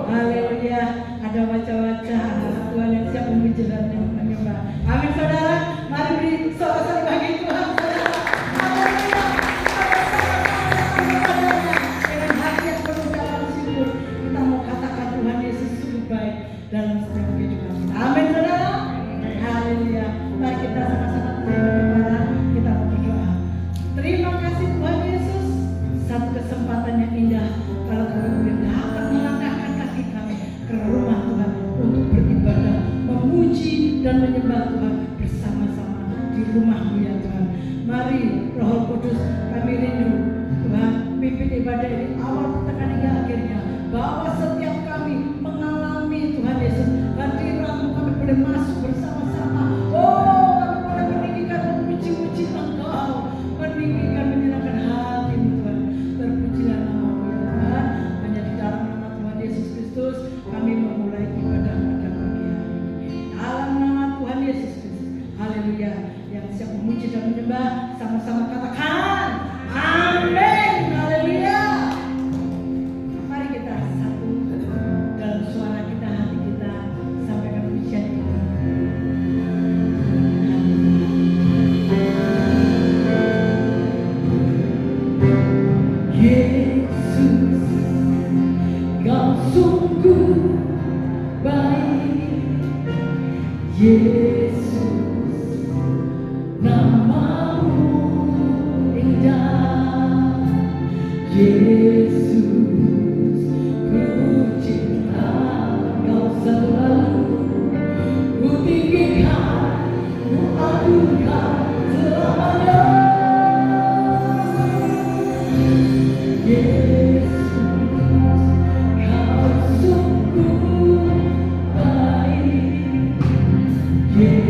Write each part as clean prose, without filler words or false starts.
Haleluya. Ada wajah-wajah anak Tuhan yang siap memuji dan menyembah. Amin saudara. Mari beri sorak-sorai bagi Tuhan saudara. Haleluya. Dengan hati yang penuh ucapan syukur kita mau katakan Tuhan Yesus sungguh baik dalam setiap kehidupan kita. Amin saudara. Haleluya. Mari kita sama-sama berdoa. Kita berdoa. Terima kasih Tuhan Yesus. Satu kesempatan yang indah kalau kami boleh dapat melangkahkan kaki kami ke rumah Tuhan untuk beribadah, memuji dan menyembah Tuhan bersama-sama di rumah-Mu ya Tuhan. Mari Roh Kudus, kami rindu Tuhan pimpin ibadah ini awal pertengahan hingga akhirnya, bahwa setiap kami mengalami Tuhan Yesus hadirat-Mu, kami boleh masuk bersama-sama. Oh, kami boleh meninggikan, memuji-muji Engkau, meninggikan, menyenangkan hati-Mu Tuhan. Terpujilah nama-Mu ya Tuhan. Hanya di dalam nama Tuhan Yesus Kristus kami memulai ibadah pada pagi hari ini. Dalam nama Tuhan Yesus Kristus. Haleluya. Yang siap memuji dan menyembah sama-sama katakan amin. Haleluya. Mari kita satu dalam suara kita, hati kita, sampaikan pujian kita. Yesus, Kau sungguh baik. Yesus, nama-Mu indah. Yesus, ku cinta Kau selalu. Ku tinggikan, ku agungkan selamanya. Yesus, Kau sungguh baik. Yesus,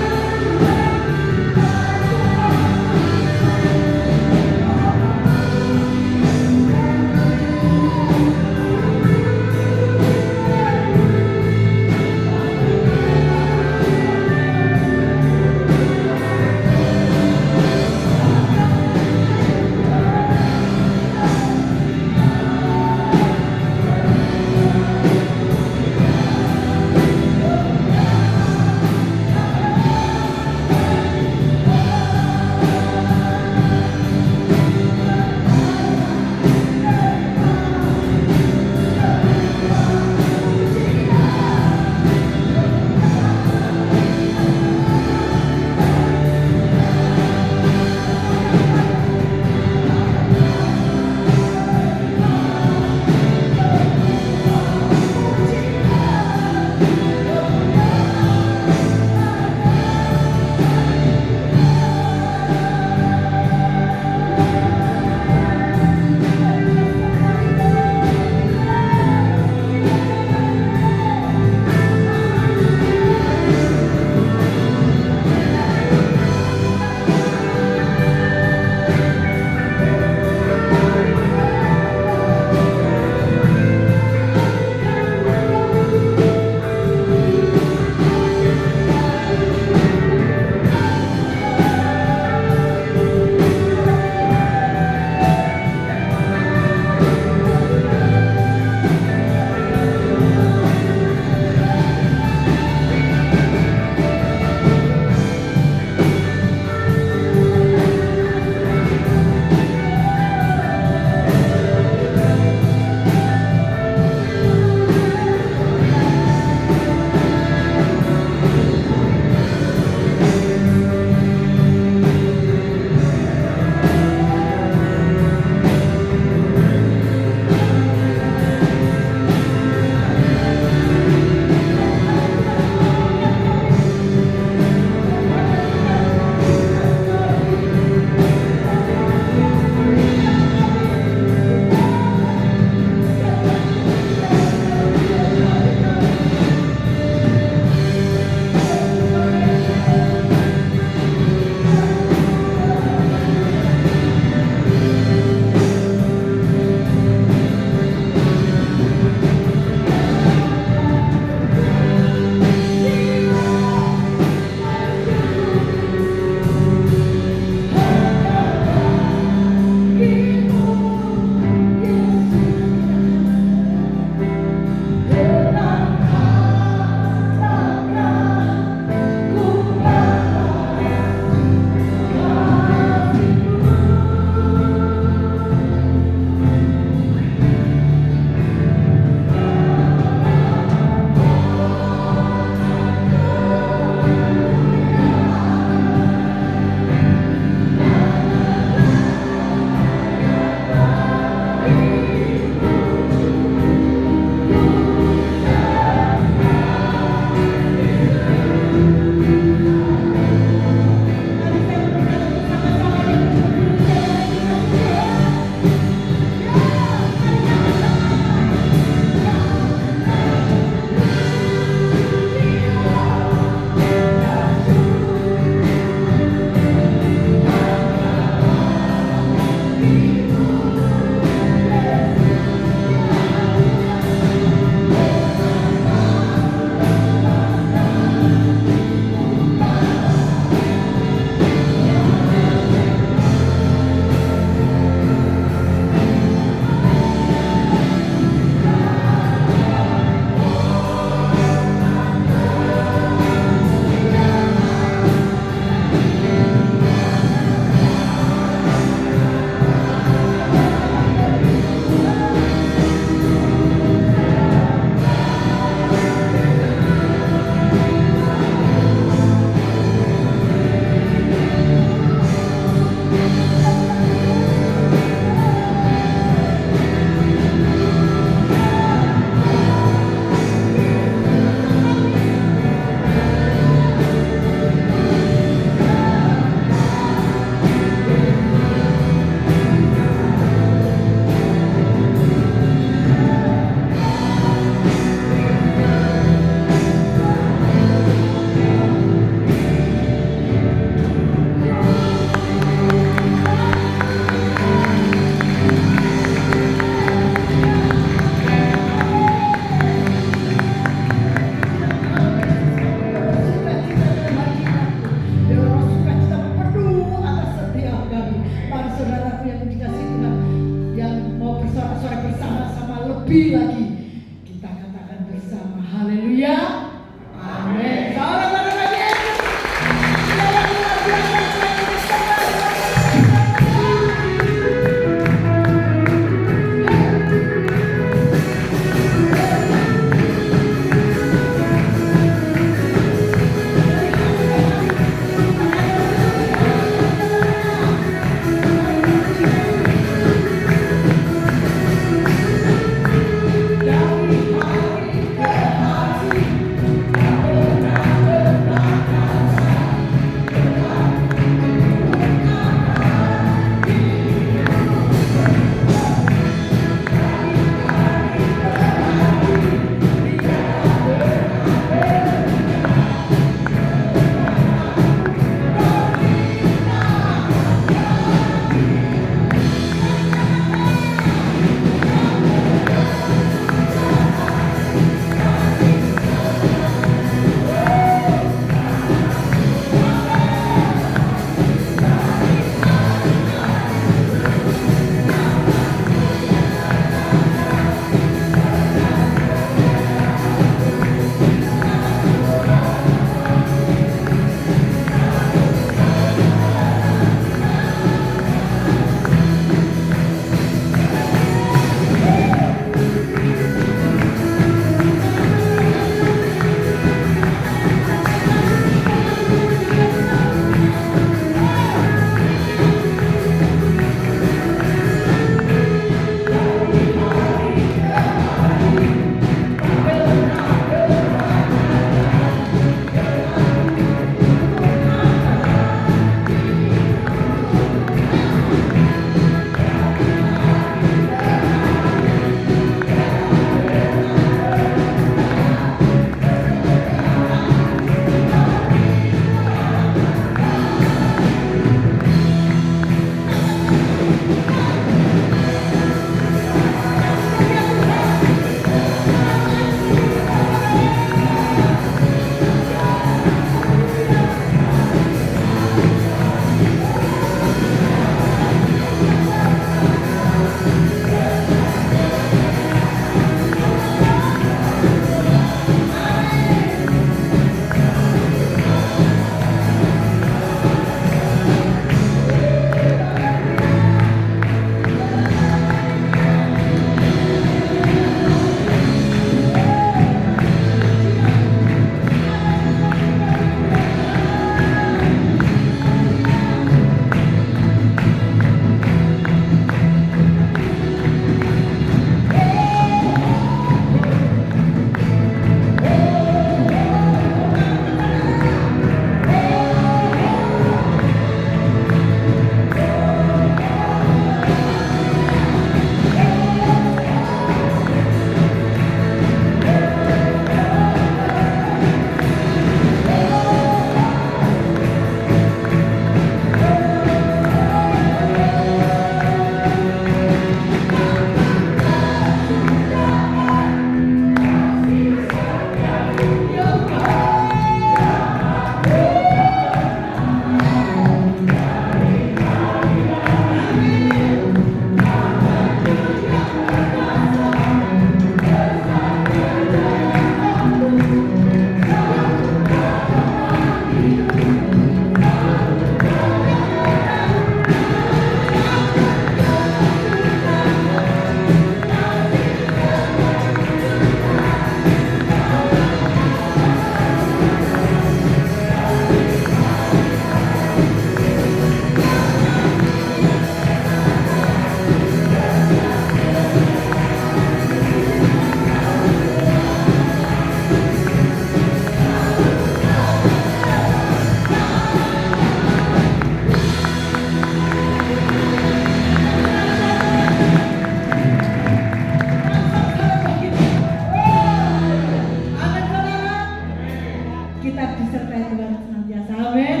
kita disertai Tuhan senantiasa. Amin.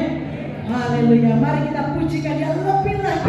Haleluya. Mari kita pujikan Dia lebih lagi.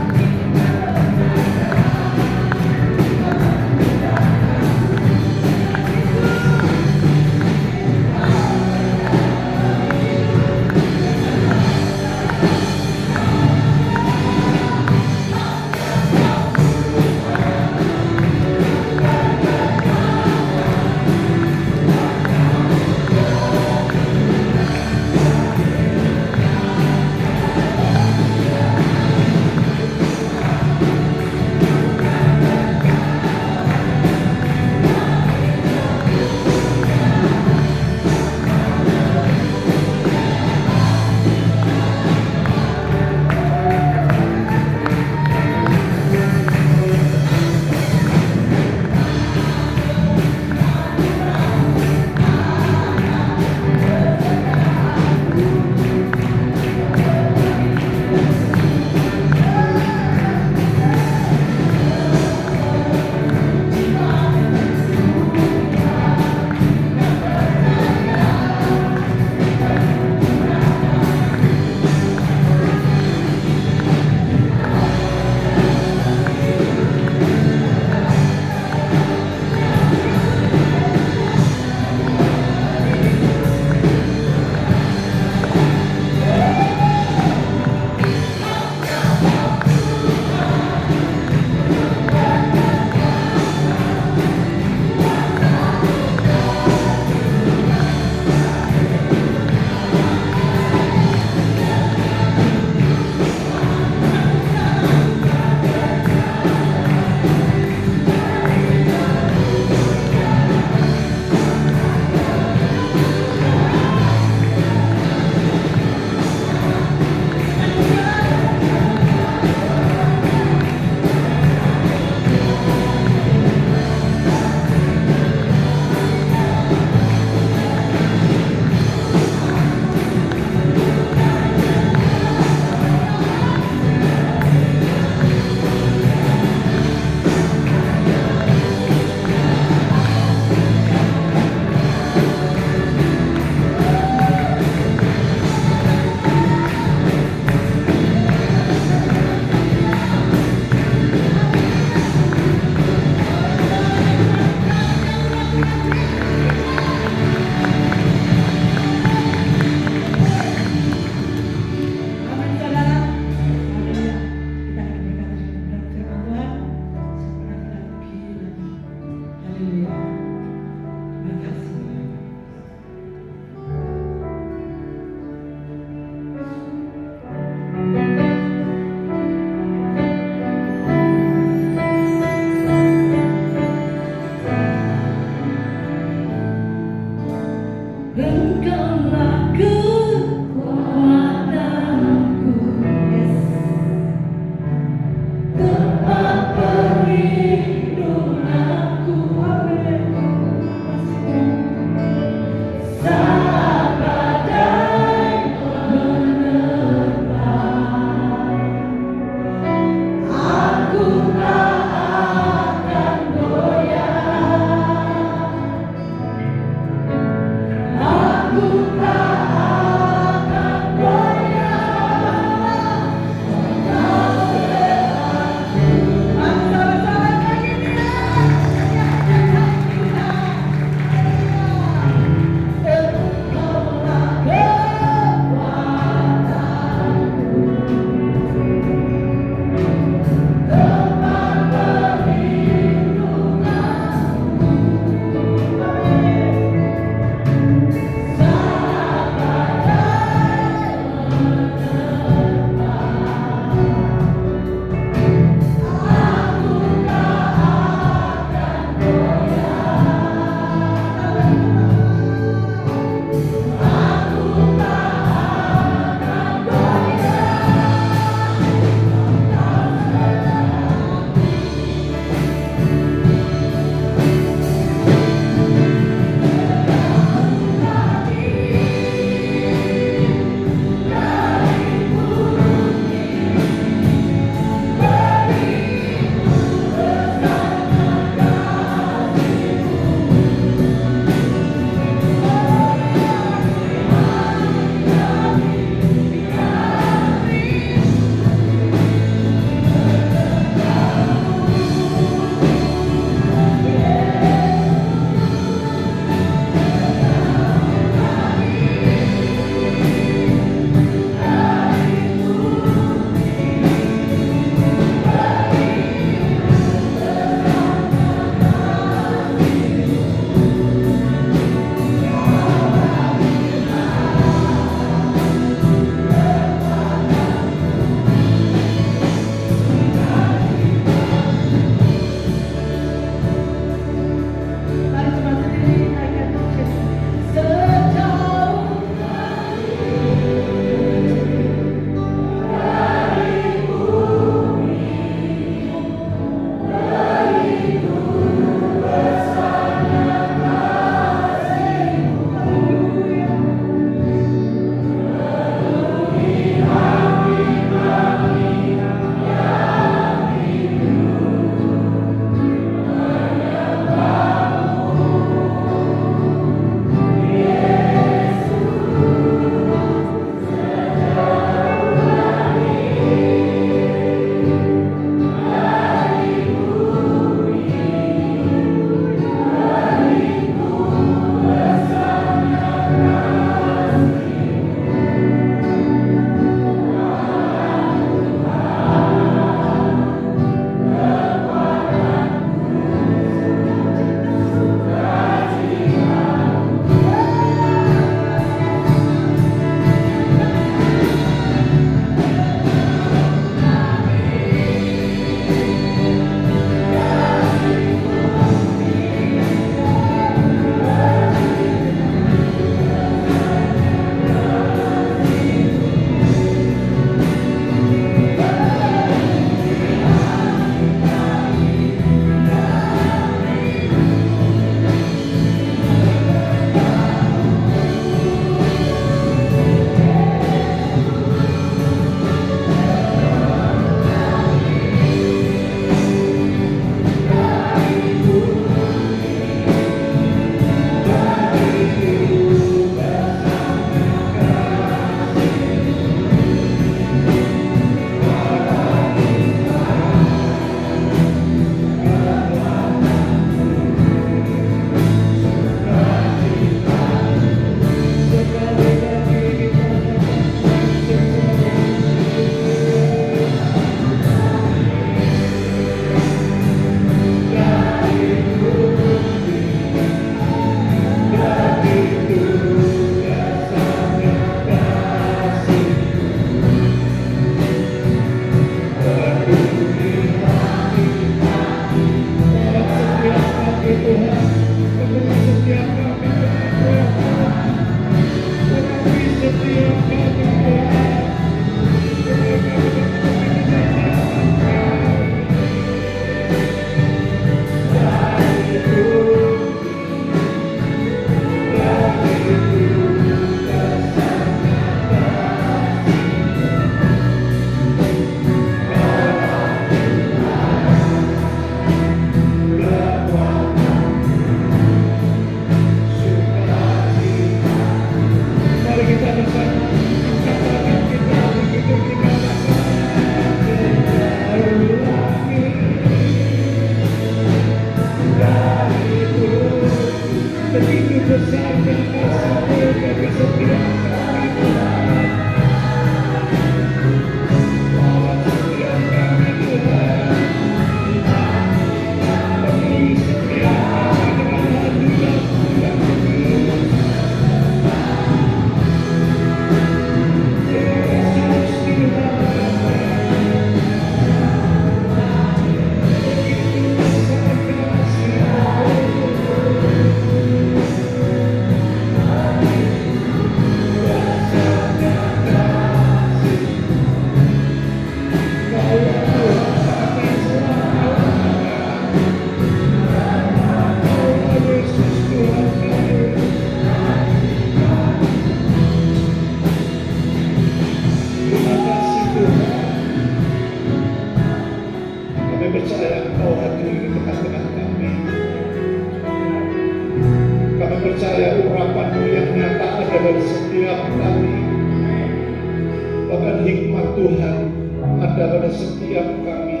pada setiap kami.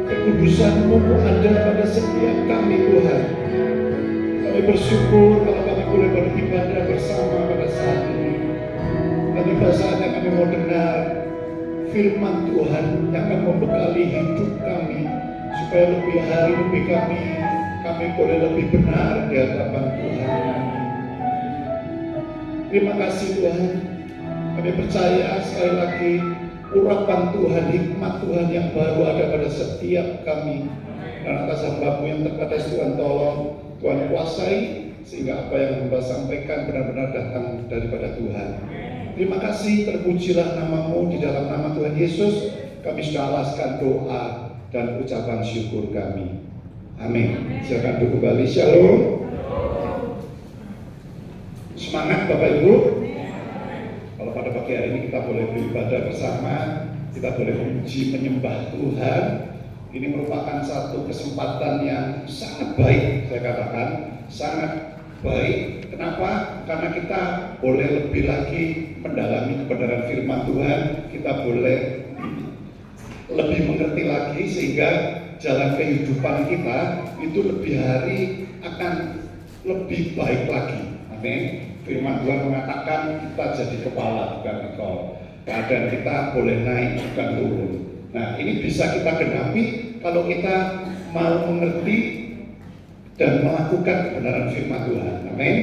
Kekudusan-Mu ada pada setiap kami Tuhan. Kami bersyukur kalau kami boleh beribadah bersama pada saat ini. Dan pada saatnya kami mau dengar firman Tuhan yang akan membekali hidup kami, supaya lebih hari lebih kami boleh lebih benar di hadapan Tuhan. Terima kasih Tuhan. Kami percaya sekali lagi urapan Tuhan, hikmat Tuhan yang baru ada pada setiap kami. Dan atas hamba-Mu yang terbatas Tuhan tolong, Tuhan kuasai, sehingga apa yang hamba sampaikan benar-benar datang daripada Tuhan. Terima kasih, terpujilah nama-Mu. Di dalam nama Tuhan Yesus kami sudah alaskan doa dan ucapan syukur kami. Amin. Silakan duduk kembali. Shalom. Semangat Bapak Ibu. Kalau pada pagi hari ini kita boleh beribadah bersama, kita boleh memuji menyembah Tuhan. Ini merupakan satu kesempatan yang sangat baik, saya katakan sangat baik. Kenapa? Karena kita boleh lebih lagi mendalami kebenaran firman Tuhan. Kita boleh lebih mengerti lagi, sehingga jalan kehidupan kita itu lebih hari akan lebih baik lagi. Amin. Firman Tuhan mengatakan kita jadi kepala bukan ekor. Keadaan kita boleh naik bukan turun. Nah, ini bisa kita genapi kalau kita mau mengerti dan melakukan kebenaran firman Tuhan. Amin.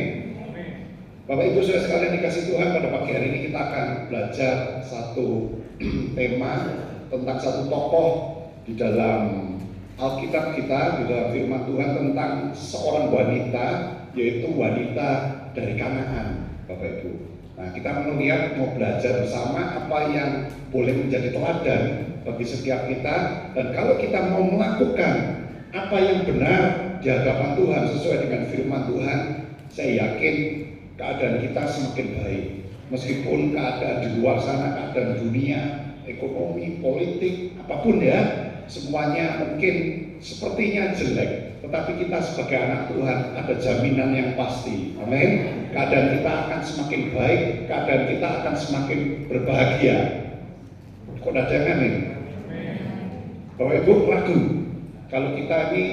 Bapak Ibu saudara sekalian dikasih Tuhan, pada pagi hari ini kita akan belajar satu tema tentang satu tokoh di dalam Alkitab kita, di dalam firman Tuhan, tentang seorang wanita, yaitu wanita dari Kanaan, Bapak Ibu. Nah, kita mau belajar bersama apa yang boleh menjadi teladan bagi setiap kita, dan kalau kita mau melakukan apa yang benar di hadapan Tuhan sesuai dengan firman Tuhan, saya yakin keadaan kita semakin baik. Meskipun keadaan di luar sana, keadaan dunia, ekonomi, politik, apapun ya, semuanya mungkin sepertinya jelek, tetapi kita sebagai anak Tuhan ada jaminan yang pasti. Amin. Keadaan kita akan semakin baik, keadaan kita akan semakin berbahagia. Kok ada yang aneh? Bapak Ibu ragu kalau kita ini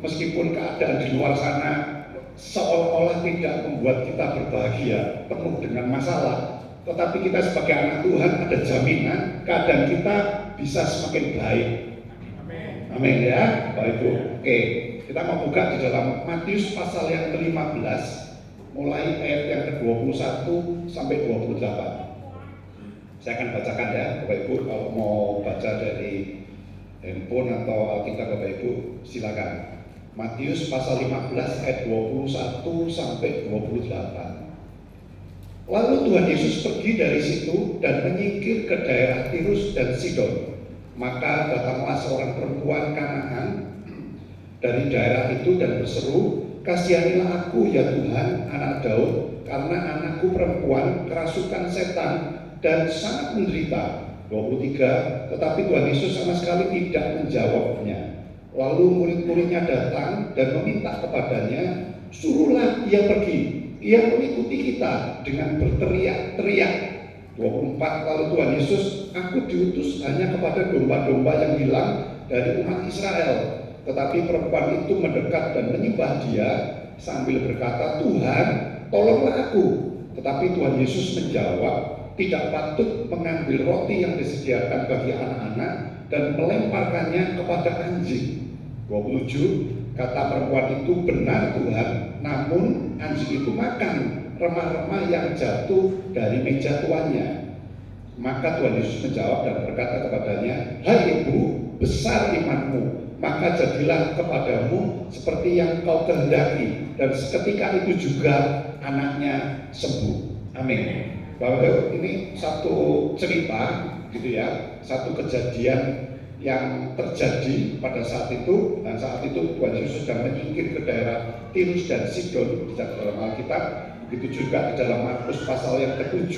meskipun keadaan di luar sana seolah-olah tidak membuat kita berbahagia, penuh dengan masalah, tetapi kita sebagai anak Tuhan ada jaminan keadaan kita bisa semakin baik. Amin ya, Bapak Ibu. Oke, kita mau buka di dalam Matius pasal yang ke-15, mulai ayat yang ke-21 sampai 28. Saya akan bacakan ya, Bapak Ibu. Kalau mau baca dari handphone atau Alkitab Bapak Ibu, silakan. Matius pasal 15 ayat 21 sampai 28. Lalu Tuhan Yesus pergi dari situ dan menyingkir ke daerah Tirus dan Sidon. Maka datanglah seorang perempuan Kanaan dari daerah itu dan berseru, "Kasihanilah aku ya Tuhan, anak Daud, karena anakku perempuan kerasukan setan dan sangat menderita." 23. Tetapi Tuhan Yesus sama sekali tidak menjawabnya. Lalu murid-muridnya datang dan meminta kepadanya, "Suruhlah ia pergi." Ia mengikuti kita dengan berteriak-teriak. 24. Lalu Tuhan Yesus, "Aku diutus hanya kepada domba-domba yang hilang dari umat Israel." Tetapi perempuan itu mendekat dan menyembah Dia sambil berkata, "Tuhan, tolonglah aku." Tetapi Tuhan Yesus menjawab, "Tidak patut mengambil roti yang disediakan bagi anak-anak dan melemparkannya kepada anjing." 27. Kata perempuan itu, "Benar Tuhan, namun anjing itu makan remah-remah yang jatuh dari meja tuannya." Maka Tuhan Yesus menjawab dan berkata kepadanya, "Hai ibu, besar imanmu, maka jadilah kepadamu seperti yang kau kehendaki." Dan seketika itu juga anaknya sembuh. Amin. Bapak, ini satu cerita gitu ya, satu kejadian yang terjadi pada saat itu. Dan saat itu Tuhan Yesus sedang menyingkir ke daerah Tirus dan Sidon di dalam Alkitab. Begitu juga di dalam Markus pasal yang ke-7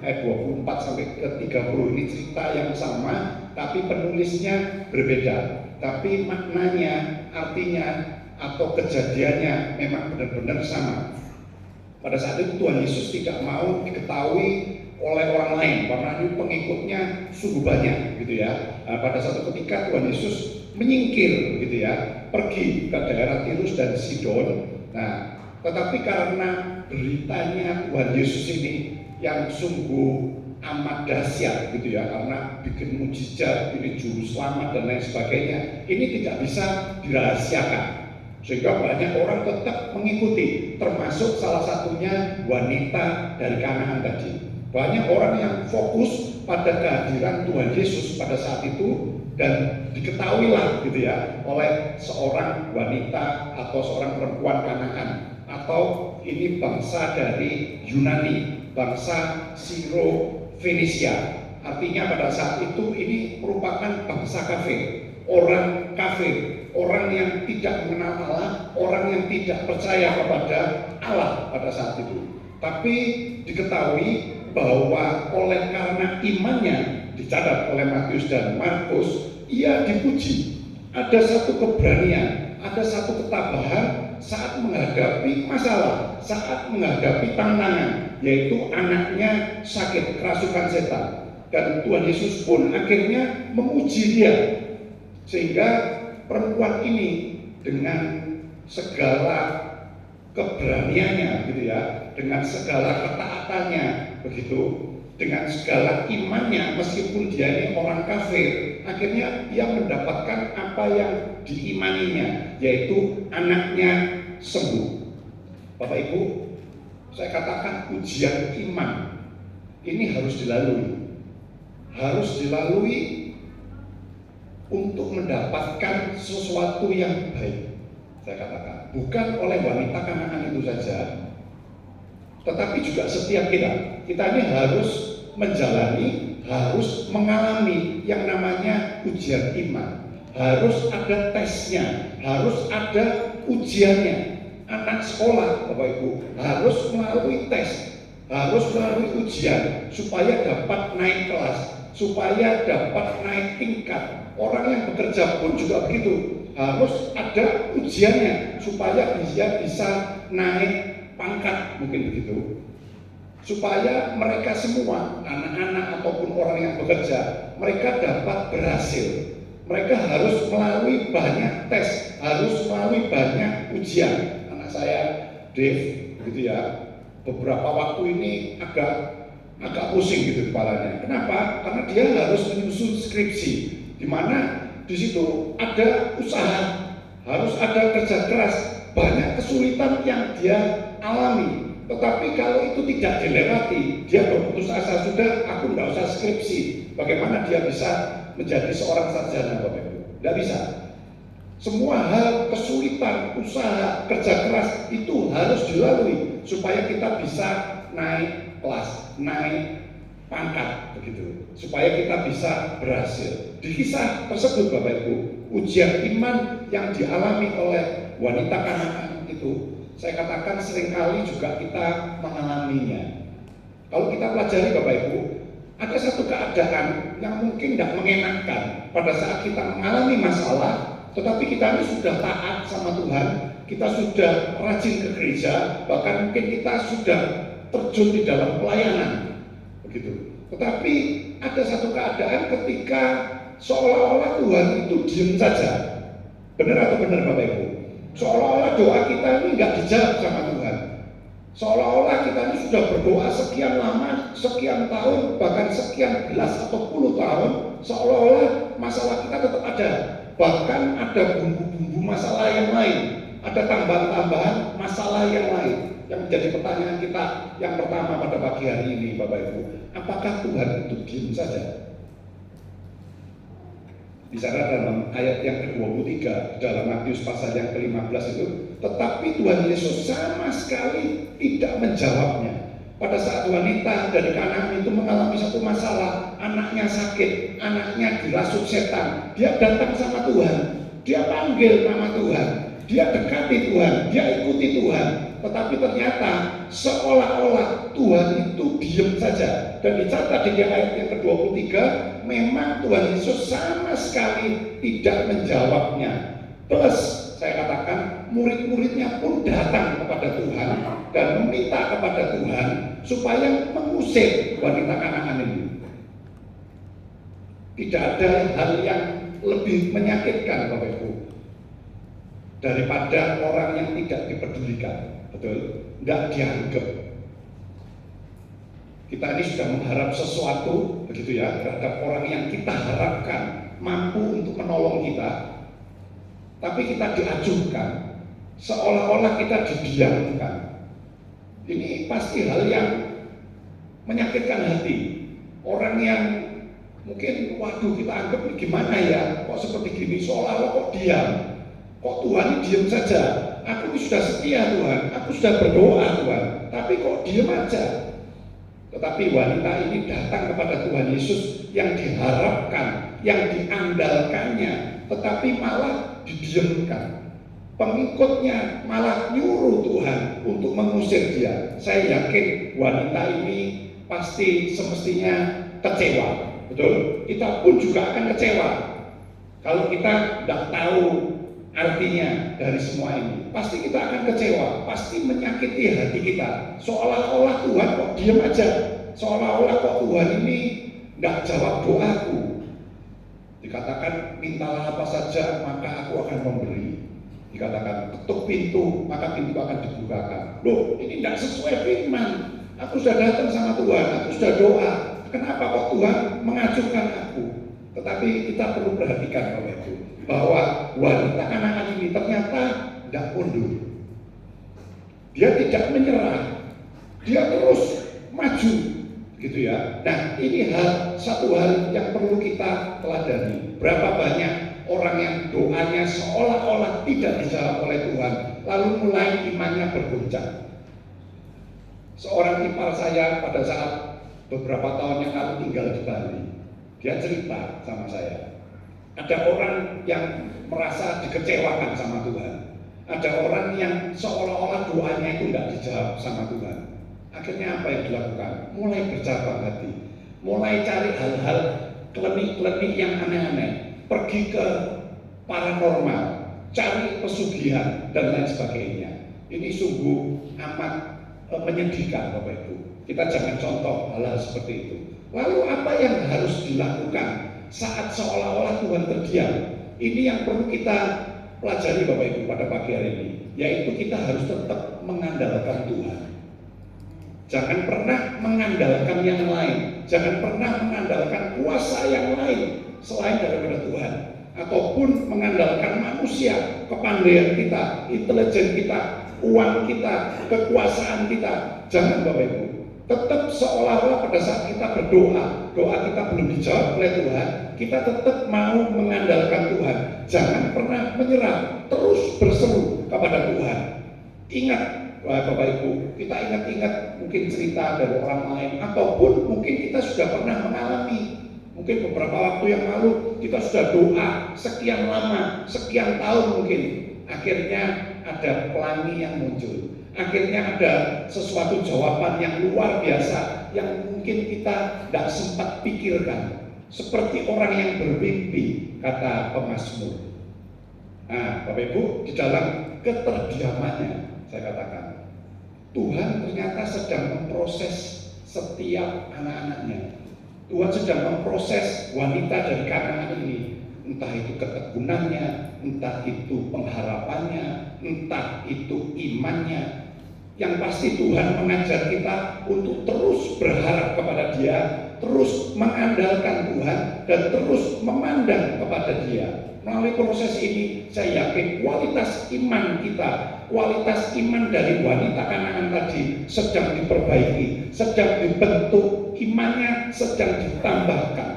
ayat 24 sampai ke-30. Ini cerita yang sama, tapi penulisnya berbeda. Tapi maknanya, artinya, atau kejadiannya memang benar-benar sama. Pada saat itu Tuhan Yesus tidak mau diketahui oleh orang lain karena ini pengikutnya sungguh banyak gitu ya. Pada satu ketika Tuhan Yesus menyingkir gitu ya, pergi ke daerah Tirus dan Sidon. Nah, tetapi karena beritanya Tuhan Yesus ini yang sungguh amat dahsyat gitu ya, karena bikin mujizat, ini juru selamat dan lain sebagainya, ini tidak bisa dirahasiakan sehingga banyak orang tetap mengikuti, termasuk salah satunya wanita dari Kanaan tadi. Banyak orang yang fokus pada kehadiran Tuhan Yesus pada saat itu dan diketahuilah gitu ya oleh seorang wanita atau seorang perempuan Kanaan atau ini bangsa dari Yunani, bangsa Siro Fenisia. Artinya pada saat itu ini merupakan bangsa kafir, orang kafir, orang yang tidak mengenal Allah, orang yang tidak percaya kepada Allah pada saat itu. Tapi diketahui bahwa oleh karena imannya, dicatat oleh Matius dan Markus, ia dipuji. Ada satu keberanian, ada satu ketabahan saat menghadapi masalah, saat menghadapi tantangan, yaitu anaknya sakit kerasukan setan. Dan Tuhan Yesus pun akhirnya memuji dia, sehingga perempuan ini dengan segala keberaniannya gitu ya, dengan segala ketaatannya begitu, dengan segala imannya, meskipun dia ini orang kafir, akhirnya ia mendapatkan apa yang diimaninya, yaitu anaknya sembuh. Bapak Ibu, saya katakan ujian iman ini harus dilalui untuk mendapatkan sesuatu yang baik. Saya katakan bukan oleh wanita Kanaan itu saja, tetapi juga setiap kita ini harus menjalani, harus mengalami yang namanya ujian iman. Harus ada tesnya, harus ada ujiannya. Anak sekolah, Bapak Ibu, harus melalui tes, harus melalui ujian supaya dapat naik kelas, supaya dapat naik tingkat. Orang yang bekerja pun juga begitu, harus ada ujiannya supaya dia bisa naik pangkat, mungkin begitu. Supaya mereka semua, anak-anak ataupun orang yang bekerja, mereka dapat berhasil. Mereka harus melalui banyak tes, harus melalui banyak ujian. Anak saya, Dave, gitu ya, beberapa waktu ini agak pusing gitu kepalanya. Kenapa? Karena dia harus menyusun skripsi, di mana di situ ada usaha, harus ada kerja keras, banyak kesulitan yang dia alami. Tetapi kalau itu tidak dilewati, dia berputus asa, sudah aku tidak usah skripsi. Bagaimana dia bisa menjadi seorang sarjana, Bapak Ibu? Tidak bisa. Semua hal, kesulitan, usaha, kerja keras itu harus dilalui supaya kita bisa naik kelas, naik pangkat, begitu. Supaya kita bisa berhasil. Di kisah tersebut, Bapak Ibu, ujian iman yang dialami oleh wanita Kanaan itu, saya katakan seringkali juga kita mengalaminya. Kalau kita pelajari, Bapak Ibu, ada satu keadaan yang mungkin tidak mengenakan pada saat kita mengalami masalah, tetapi kita ini sudah taat sama Tuhan, kita sudah rajin ke gereja, bahkan mungkin kita sudah terjun di dalam pelayanan, begitu. Tetapi ada satu keadaan ketika seolah-olah Tuhan itu diam saja. Benar atau benar, Bapak Ibu? Seolah-olah doa kita ini nggak dijawab sama Tuhan. Seolah-olah kita ini sudah berdoa sekian lama, sekian tahun, bahkan sekian belas atau puluh tahun, seolah-olah masalah kita tetap ada. Bahkan ada bumbu-bumbu masalah yang lain, ada tambahan-tambahan masalah yang lain. Yang menjadi pertanyaan kita yang pertama pada pagi hari ini, Bapak Ibu, apakah Tuhan itu diam saja? Di sana dalam ayat yang ke-23 dalam Matius pasal yang ke-15 itu, tetapi Tuhan Yesus sama sekali tidak menjawabnya. Pada saat wanita dari Kanaan itu mengalami satu masalah, anaknya sakit, anaknya dirasuk setan, dia datang sama Tuhan, dia panggil nama Tuhan, dia dekati Tuhan, dia ikuti Tuhan. Tetapi ternyata seolah-olah Tuhan itu diam saja. Dan dicatat di ayat yang ke-23, memang Tuhan Yesus sama sekali tidak menjawabnya. Plus, saya katakan, murid-muridnya pun datang kepada Tuhan dan meminta kepada Tuhan supaya mengusir wanita Kanaan ini. Tidak ada hal yang lebih menyakitkan Bapak Ibu daripada orang yang tidak dipedulikan, betul? Tidak dianggap. Kita ini sudah mengharap sesuatu, begitu ya, terhadap orang yang kita harapkan mampu untuk menolong kita, tapi kita diajukan, seolah-olah kita didiamkan. Ini pasti hal yang menyakitkan hati. Orang yang mungkin, waduh, kita anggap ini gimana ya, kok seperti gini, seolah-olah kok diam, kok Tuhan ini diam saja. Aku ini sudah setia Tuhan, aku sudah berdoa Tuhan, tapi kok diam aja. Tetapi wanita ini datang kepada Tuhan Yesus yang diharapkan, yang diandalkannya, tetapi malah didiamkan. Pengikutnya malah nyuruh Tuhan untuk mengusir dia. Saya yakin wanita ini pasti semestinya kecewa. Betul? Kita pun juga akan kecewa kalau kita tidak tahu artinya dari semua ini. Pasti kita akan kecewa, pasti menyakiti hati kita. Seolah-olah Tuhan kok diam aja, seolah-olah kok Tuhan ini tidak jawab doaku. Dikatakan mintalah apa saja maka aku akan memberi. Dikatakan ketuk pintu maka pintu akan dibukakan. Loh, ini tidak sesuai firman. Aku sudah datang sama Tuhan, aku sudah doa. Kenapa kok Tuhan mengacungkan aku? Tetapi kita perlu perhatikan Bapak Ibu, bahwa wanita Kanaan ini ternyata tidak mundur. Dia tidak menyerah, dia terus maju, gitu ya. Nah, ini satu hal yang perlu kita teladani. Berapa banyak orang yang doanya seolah-olah tidak dijawab oleh Tuhan, lalu mulai imannya bergoncang. Seorang ipar saya pada saat beberapa tahun yang lalu tinggal di Bali, dia cerita sama saya, ada orang yang merasa dikecewakan sama Tuhan, ada orang yang seolah-olah doanya itu tidak dijawab sama Tuhan. Akhirnya apa yang dilakukan? Mulai bercabang hati, mulai cari hal-hal klinik-klinik yang aneh-aneh, pergi ke paranormal, cari pesugihan dan lain sebagainya. Ini sungguh amat menyedihkan Bapak Ibu. Kita jangan contoh hal-hal seperti itu. Lalu apa yang harus dilakukan saat seolah-olah Tuhan terdiam? Ini yang perlu kita pelajari Bapak Ibu pada pagi hari ini, yaitu kita harus tetap mengandalkan Tuhan. Jangan pernah mengandalkan yang lain, jangan pernah mengandalkan kuasa yang lain selain daripada Tuhan, ataupun mengandalkan manusia, kepandaian kita, intelijen kita, uang kita, kekuasaan kita. Jangan Bapak Ibu. Tetap seolah-olah pada saat kita berdoa, doa kita belum dijawab oleh Tuhan, kita tetap mau mengandalkan Tuhan. Jangan pernah menyerah, terus berseru kepada Tuhan. Ingat Bapak Ibu, kita ingat-ingat mungkin cerita dari orang lain, ataupun mungkin kita sudah pernah mengalami. Mungkin beberapa waktu yang lalu kita sudah doa sekian lama, sekian tahun mungkin. Akhirnya ada pelangi yang muncul. Akhirnya ada sesuatu jawaban yang luar biasa yang mungkin kita tidak sempat pikirkan. Seperti orang yang bermimpi, kata pemazmur. Nah, Bapak Ibu, di dalam keterdiamannya, saya katakan, Tuhan ternyata sedang memproses setiap anak-anaknya. Tuhan sedang memproses wanita dari Kanaan ini. Entah itu ketekunannya, entah itu pengharapannya, entah itu imannya. Yang pasti Tuhan mengajar kita untuk terus berharap kepada Dia, terus mengandalkan Tuhan, dan terus memandang kepada Dia. Melalui proses ini, saya yakin kualitas iman kita, kualitas iman dari wanita Kanaan tadi sedang diperbaiki, sedang dibentuk, imannya sedang ditambahkan.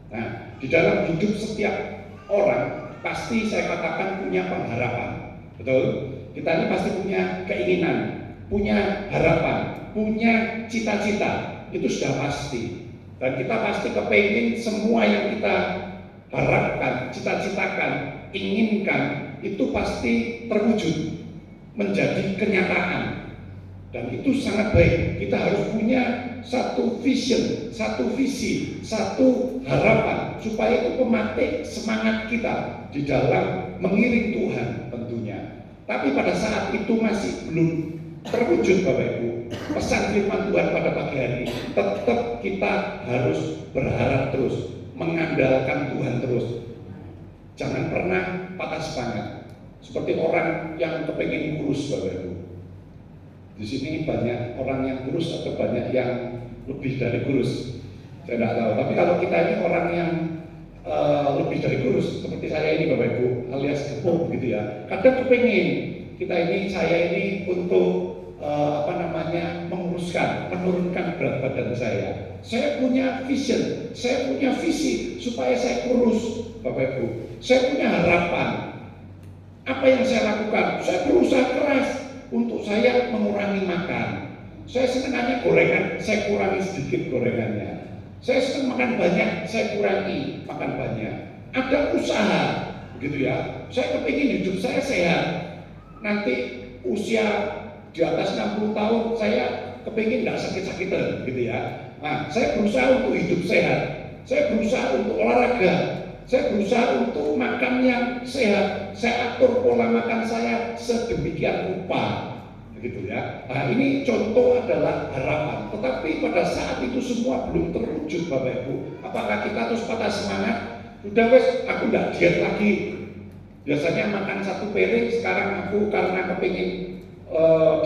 Nah, di dalam hidup setiap orang pasti saya katakan punya pengharapan, betul? Kita ini pasti punya keinginan, punya harapan, punya cita-cita, itu sudah pasti. Dan kita pasti kepingin semua yang kita harapkan, cita-citakan, inginkan, itu pasti terwujud, menjadi kenyataan. Dan itu sangat baik. Kita harus punya satu vision, satu visi, satu harapan, supaya itu pematik semangat kita di dalam mengiring Tuhan tentunya. Tapi pada saat itu masih belum terwujud Bapak Ibu, Pesan firman Tuhan pada pagi hari ini, tetap kita harus berharap terus, mengandalkan Tuhan terus. Jangan pernah patah semangat. Seperti orang yang kepengen kurus, Bapak Ibu. Di sini banyak orang yang kurus atau banyak yang lebih dari kurus. Saya tidak tahu. Tapi kalau kita ini orang yang lebih dari kurus, seperti saya ini Bapak Ibu, alias gemuk gitu ya. Kadang kepengen saya ini untuk menguruskan, menurunkan berat badan saya. Saya punya vision, saya punya visi supaya saya kurus, Bapak Ibu. Saya punya harapan. Apa yang saya lakukan? Saya berusaha keras untuk saya mengurangi makan. Saya senangnya gorengan, saya kurangi sedikit gorengannya. Saya senang makan banyak, saya kurangi makan banyak. Ada usaha, begitu ya. Saya kepingin hidup saya sehat. Nanti usia di atas 60 tahun saya kepingin nggak sakit-sakitan, gitu ya. Nah, saya berusaha untuk hidup sehat. Saya berusaha untuk olahraga. Saya berusaha untuk makan yang sehat. Saya atur pola makan saya sedemikian rupa. Begitu ya. Nah, ini contoh adalah harapan. Tetapi pada saat itu semua belum terwujud, Bapak Ibu. Apakah kita terus patah semangat? Udah wes, aku nggak diet lagi. Biasanya makan satu piring, sekarang aku karena kepingin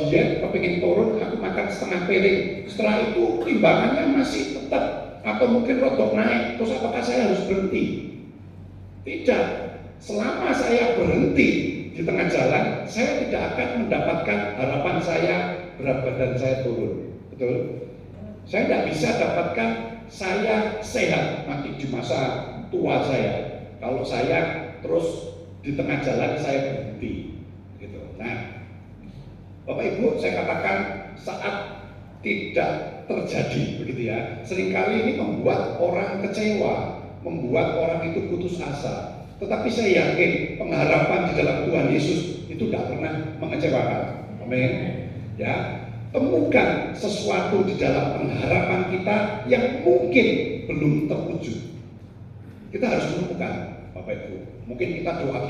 diet, kepingin turun, aku makan setengah piring. Setelah itu timbangannya masih tetap atau mungkin rodok naik. Terus apakah saya harus berhenti? Tidak. Selama saya berhenti di tengah jalan, saya tidak akan mendapatkan harapan saya berat badan saya turun. Betul? Saya tidak bisa dapatkan saya sehat nanti di masa tua saya. Kalau saya terus di tengah jalan saya berhenti. Gitu. Nah, Bapak Ibu, saya katakan saat tidak terjadi, begitu ya. Seringkali ini membuat orang kecewa, membuat orang itu putus asa. Tetapi saya yakin pengharapan di dalam Tuhan Yesus itu tidak pernah mengecewakan. Amin. Ya, temukan sesuatu di dalam pengharapan kita yang mungkin belum terwujud. Kita harus menemukan, Bapak Ibu. Mungkin kita doa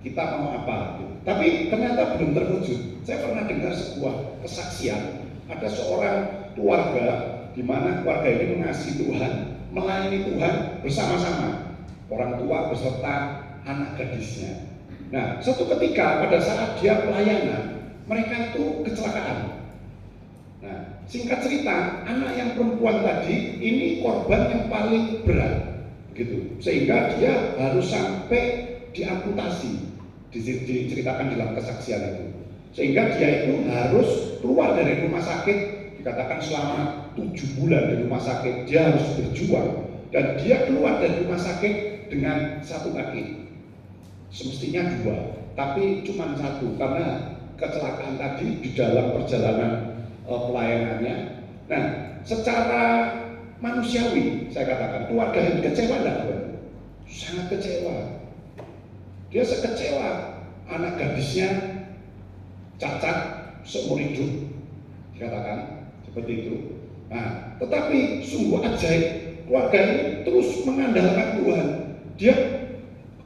kita mau apa, gitu. Tapi ternyata belum terwujud. Saya pernah dengar sebuah kesaksian. Ada seorang keluarga di mana keluarga ini mengasihi Tuhan, melayani Tuhan bersama-sama. Orang tua beserta anak gadisnya. Nah, suatu ketika pada saat dia pelayanan, mereka itu kecelakaan. Nah, singkat cerita, anak yang perempuan tadi ini korban yang paling berat, gitu. Sehingga dia harus sampai diamputasi, diceritakan dalam kesaksian itu. Sehingga dia itu harus keluar dari rumah sakit, dikatakan selama 7 bulan di rumah sakit, dia harus berjuang. Dan dia keluar dari rumah sakit dengan satu kaki, semestinya 2, tapi cuma 1 karena kecelakaan tadi di dalam perjalanan pelayanannya. Nah, secara manusiawi saya katakan keluarga ini kecewa enggak? Sangat kecewa. Dia sekecewa anak gadisnya cacat seumur hidup, dikatakan seperti itu. Nah, tetapi sungguh ajaib, keluarga ini terus mengandalkan Tuhan. Dia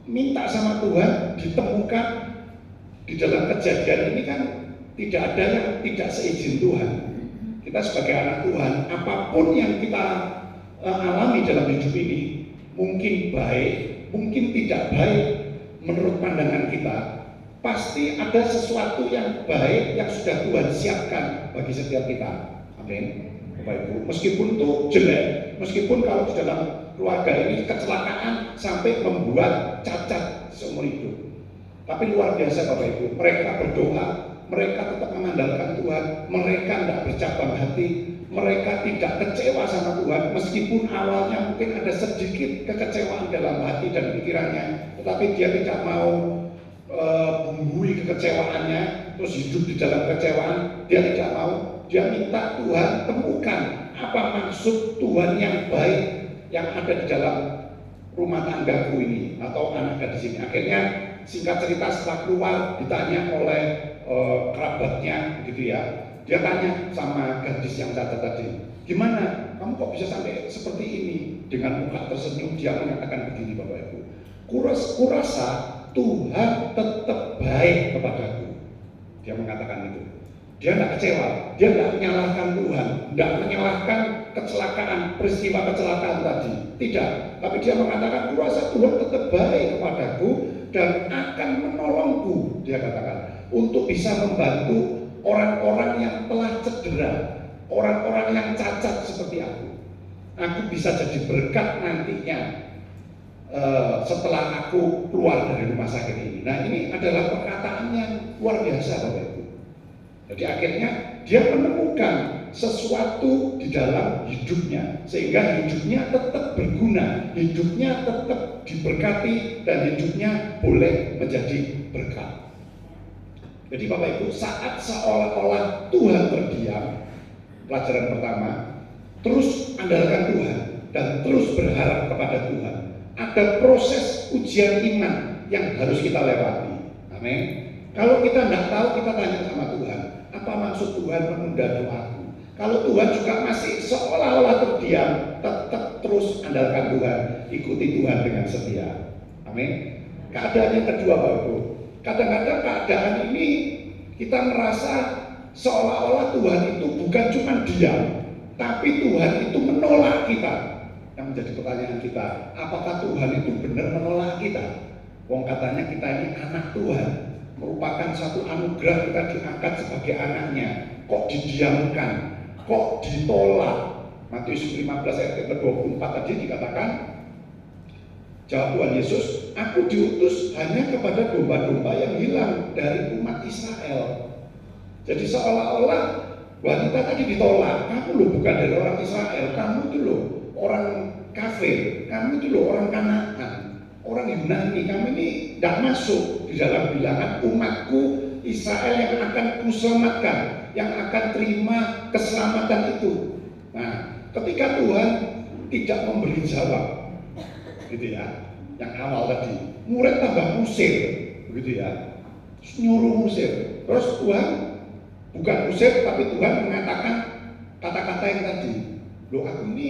minta sama Tuhan ditemukan. Di dalam kejadian ini kan tidak ada yang tidak seizin Tuhan. Kita sebagai anak Tuhan, apapun yang kita alami dalam hidup ini, mungkin baik, mungkin tidak baik menurut pandangan kita, pasti ada sesuatu yang baik yang sudah Tuhan siapkan bagi setiap kita. Amin. Bapak Ibu, meskipun itu jelek, meskipun kalau di dalam keluarga ini kecelakaan sampai membuat cacat seumur hidup, tapi luar biasa Bapak Ibu, mereka berdoa, mereka tetap mengandalkan Tuhan, mereka tidak bercabang hati, mereka tidak kecewa sama Tuhan, meskipun awalnya mungkin ada sedikit kekecewaan dalam hati dan pikirannya, tetapi dia tidak mau bumbui kekecewaannya, terus hidup di dalam kekecewaan. Dia tidak mau, dia minta Tuhan temukan apa maksud Tuhan yang baik yang ada di dalam rumah tanggaku ini atau anak gadis ini. Akhirnya singkat cerita setelah keluar ditanya oleh kerabatnya, gitu ya. Dia tanya sama gadis yang cacat tadi, gimana kamu kok bisa sampai seperti ini? Dengan muka tersenyum dia mengatakan begini, Bapak Ibu, kurasa Tuhan tetap baik kepadaku. Dia mengatakan itu. Dia tidak kecewa, dia tidak menyalahkan Tuhan, tidak menyalahkan kecelakaan, peristiwa kecelakaan tadi. Tidak, tapi dia mengatakan kuasa Tuhan tetap baik kepadaku dan akan menolongku, dia katakan, untuk bisa membantu orang-orang yang telah cedera, orang-orang yang cacat seperti aku. Aku bisa jadi berkat nantinya setelah aku keluar dari rumah sakit ini. Nah, ini adalah perkataan yang luar biasa, Bapak Ibu. Jadi akhirnya dia menemukan sesuatu di dalam hidupnya, sehingga hidupnya tetap berguna, hidupnya tetap diberkati, dan hidupnya boleh menjadi berkat. Jadi Bapak Ibu, saat seolah-olah Tuhan terdiam, pelajaran pertama, terus andalkan Tuhan dan terus berharap kepada Tuhan. Ada proses ujian iman yang harus kita lewati. Amin. Kalau kita tidak tahu, kita tanya sama Tuhan, apa maksud Tuhan menunda doaku? Kalau Tuhan juga masih seolah-olah terdiam, tetap terus andalkan Tuhan, ikuti Tuhan dengan setia. Amin. Keadaan yang kedua, Bapak Ibu, kadang-kadang keadaan ini kita merasa seolah-olah Tuhan itu bukan cuma diam, tapi Tuhan itu menolak kita. Yang menjadi pertanyaan kita, apakah Tuhan itu benar menolak kita? Wong katanya kita ini anak Tuhan, merupakan satu anugerah, kita diangkat sebagai anaknya. Kok didiamkan? Kok ditolak? Matius 15 ayat 24 tadi dikatakan, jawab Tuhan Yesus, aku diutus hanya kepada domba-domba yang hilang dari umat Israel. Jadi seolah-olah wanita tadi ditolak, kamu loh bukan dari orang Israel, kamu itu loh orang kafir, kamu itu loh orang Kanaan, orang Yunani, kamu ini tidak masuk di dalam bilangan umatku Israel yang akan kuselamatkan, yang akan terima keselamatan itu. Nah, ketika Tuhan tidak memberi jawab, gitu ya, yang awal tadi, murid tambah musir, begitu ya, nyuruh musir. Terus Tuhan bukan musir, tapi Tuhan mengatakan kata-kata yang tadi, loh aku ini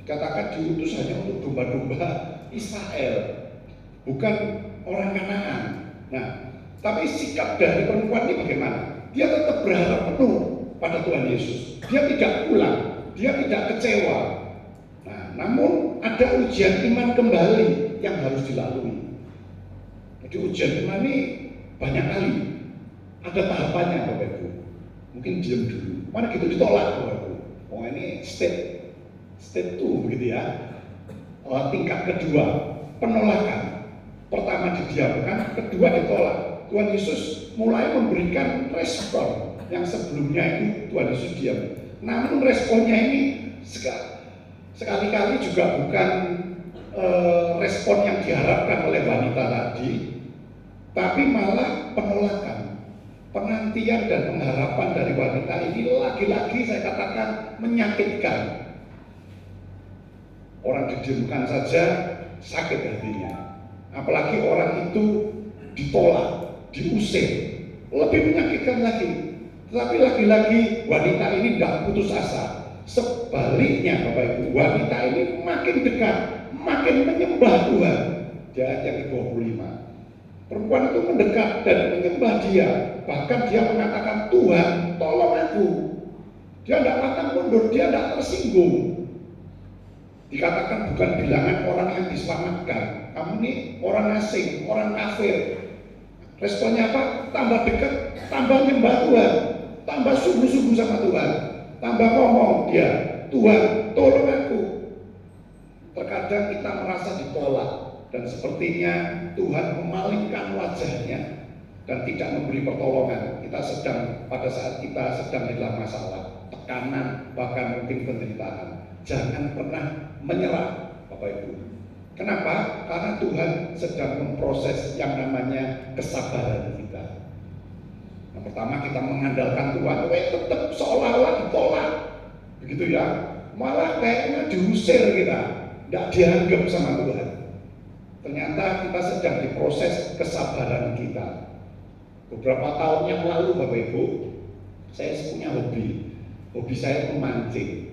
dikatakan diutus hanya untuk domba-domba Israel, bukan orang Kanaan. Nah, tapi sikap dari perempuan ini bagaimana? Dia tetap berharap penuh pada Tuhan Yesus. Dia tidak pulang, dia tidak kecewa. Nah, namun ada ujian iman kembali yang harus dilalui. Jadi ujian iman ini banyak kali, ada tahapannya, Bapak Ibu. Mungkin diam dulu, mana gitu ditolak, Bapak Ibu. Oh ini step 2 begitu ya. Tingkat kedua, penolakan. Pertama didiamkan, kedua ditolak. Tuhan Yesus mulai memberikan respon yang sebelumnya itu Tuhan Yesus diam. Namun responnya ini sekali-kali juga bukan respon yang diharapkan oleh wanita tadi, tapi malah penolakan, penantian dan pengharapan dari wanita ini lagi-lagi saya katakan menyakitkan. Orang didiamkan saja sakit hatinya, apalagi orang itu ditolak, diusir, lebih menyakitkan lagi. Tetapi lagi-lagi wanita ini tidak putus asa. Sebaliknya Bapak Ibu, wanita ini makin dekat, makin menyembah Tuhan. Di ayat yang ke-25, perempuan itu mendekat dan menyembah dia. Bahkan dia mengatakan, Tuhan tolong aku. Dia tidak pantang mundur, dia tidak tersinggung. Dikatakan bukan bilangan orang yang diselamatkan, kamu ini orang asing, orang kafir. Responnya apa? Tambah dekat, tambah menyembah Tuhan, tambah sungguh-sungguh sama Tuhan, tambah ngomong dia, Tuhan tolong aku. Terkadang kita merasa ditolak dan sepertinya Tuhan memalingkan wajahnya dan tidak memberi pertolongan. Kita sedang, pada saat kita sedang di dalam masalah, tekanan, bahkan mungkin penderitaan. Jangan pernah menyerah, Bapak Ibu. Kenapa? Karena Tuhan sedang memproses yang namanya kesabaran kita. Yang pertama kita mengandalkan Tuhan, tetap seolah-olah ditolak, begitu ya. Malah kayaknya diusir kita, tidak dianggap sama Tuhan. Ternyata kita sedang diproses kesabaran kita. Beberapa tahun yang lalu, Bapak Ibu, saya punya hobi. Hobi saya memancing.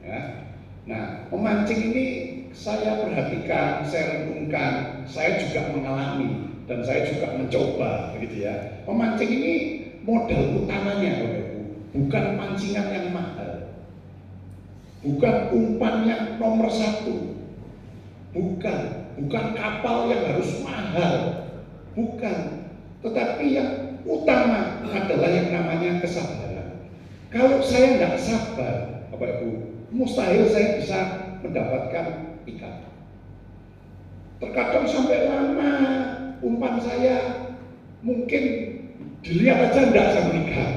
Ya. Nah, memancing ini saya perhatikan, saya renungkan, saya juga mengalami dan saya juga mencoba, begitu ya. Memancing ini modal utamanya Bapak Ibu, bukan pancingan yang mahal, bukan umpan yang nomor satu, bukan kapal yang harus mahal, bukan, tetapi yang utama adalah yang namanya kesabaran. Kalau saya nggak sabar, Bapak Ibu, mustahil saya bisa mendapatkan ikan. Terkadang sampai lama umpan saya mungkin dilihat aja enggak sama ikan.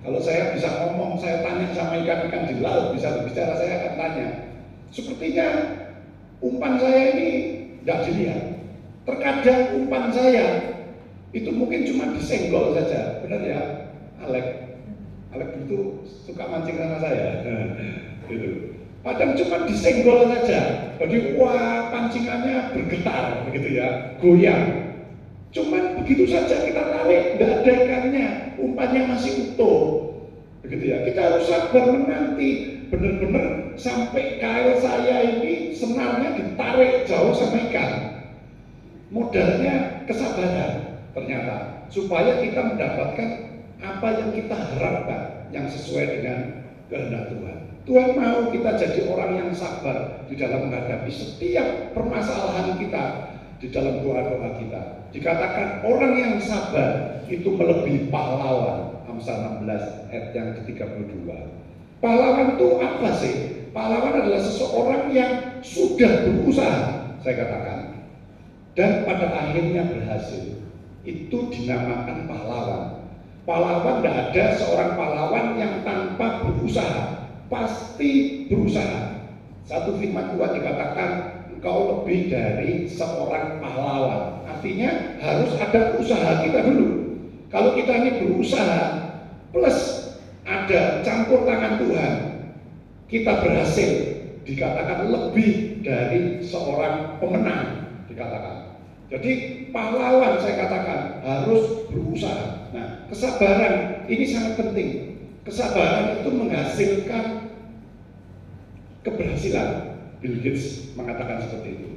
Kalau saya bisa ngomong, saya tanya sama ikan-ikan di laut, bisa berbicara, saya akan tanya. Sepertinya umpan saya ini enggak dilihat. Terkadang umpan saya itu mungkin cuma disenggol saja. Benar ya, Alek itu suka mancing sama saya. Gitu. Padahal cuma disenggol saja, jadi wah pancingannya bergetar, begitu ya, goyang. Cuman begitu saja kita tarik, tidak ada ikannya, umpannya masih utuh, begitu ya. Kita harus sabar menanti, benar-benar sampai kail saya ini senarnya ditarik jauh sama ikan. Modalnya kesabaran ternyata, supaya kita mendapatkan apa yang kita harapkan, yang sesuai dengan kehendak Tuhan. Tuhan mau kita jadi orang yang sabar di dalam menghadapi setiap permasalahan kita, di dalam doa-doa kita. Dikatakan orang yang sabar itu melebihi pahlawan. Amsal 16 ayat yang ke-32. Pahlawan itu apa sih? Pahlawan adalah seseorang yang sudah berusaha, saya katakan, dan pada akhirnya berhasil. Itu dinamakan pahlawan. Pahlawan, tidak ada seorang pahlawan yang tanpa berusaha. Pasti berusaha. Satu firman Tuhan dikatakan engkau lebih dari seorang pahlawan. Artinya harus ada usaha kita dulu. Kalau kita ini berusaha plus ada campur tangan Tuhan, kita berhasil. Dikatakan lebih dari seorang pemenang, dikatakan. Jadi pahlawan saya katakan harus berusaha. Nah, kesabaran ini sangat penting. Kesabaran itu menghasilkan keberhasilan. Bill Gates mengatakan seperti itu.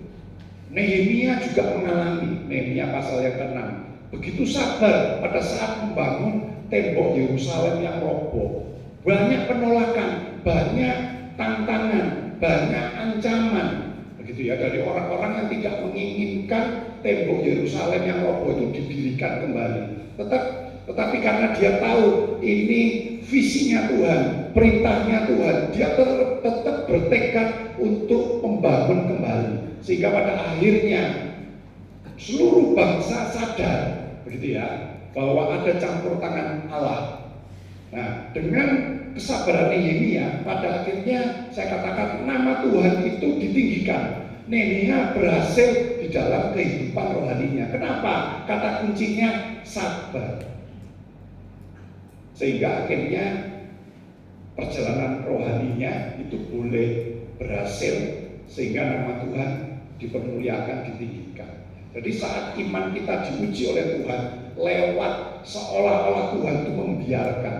Nehemia juga mengalami, Nehemia pasal yang ke-6, begitu sabar pada saat membangun tembok Yerusalem yang roboh. Banyak penolakan, banyak tantangan, banyak ancaman, begitu ya, dari orang-orang yang tidak menginginkan tembok Yerusalem yang roboh itu didirikan kembali. Tetapi karena dia tahu ini visinya Tuhan, perintahnya Tuhan, dia tetap bertekad untuk membangun kembali. Sehingga pada akhirnya seluruh bangsa sadar, begitu ya, bahwa ada campur tangan Allah. Nah, dengan kesabaran Nehemia, pada akhirnya saya katakan nama Tuhan itu ditinggikan. Nehemia berhasil di dalam kehidupan rohaninya. Kenapa? Kata kuncinya sabar. Sehingga akhirnya perjalanan rohaninya itu boleh berhasil, sehingga nama Tuhan dipermuliakan, ditinggikan. Jadi saat iman kita diuji oleh Tuhan lewat seolah-olah Tuhan itu membiarkan,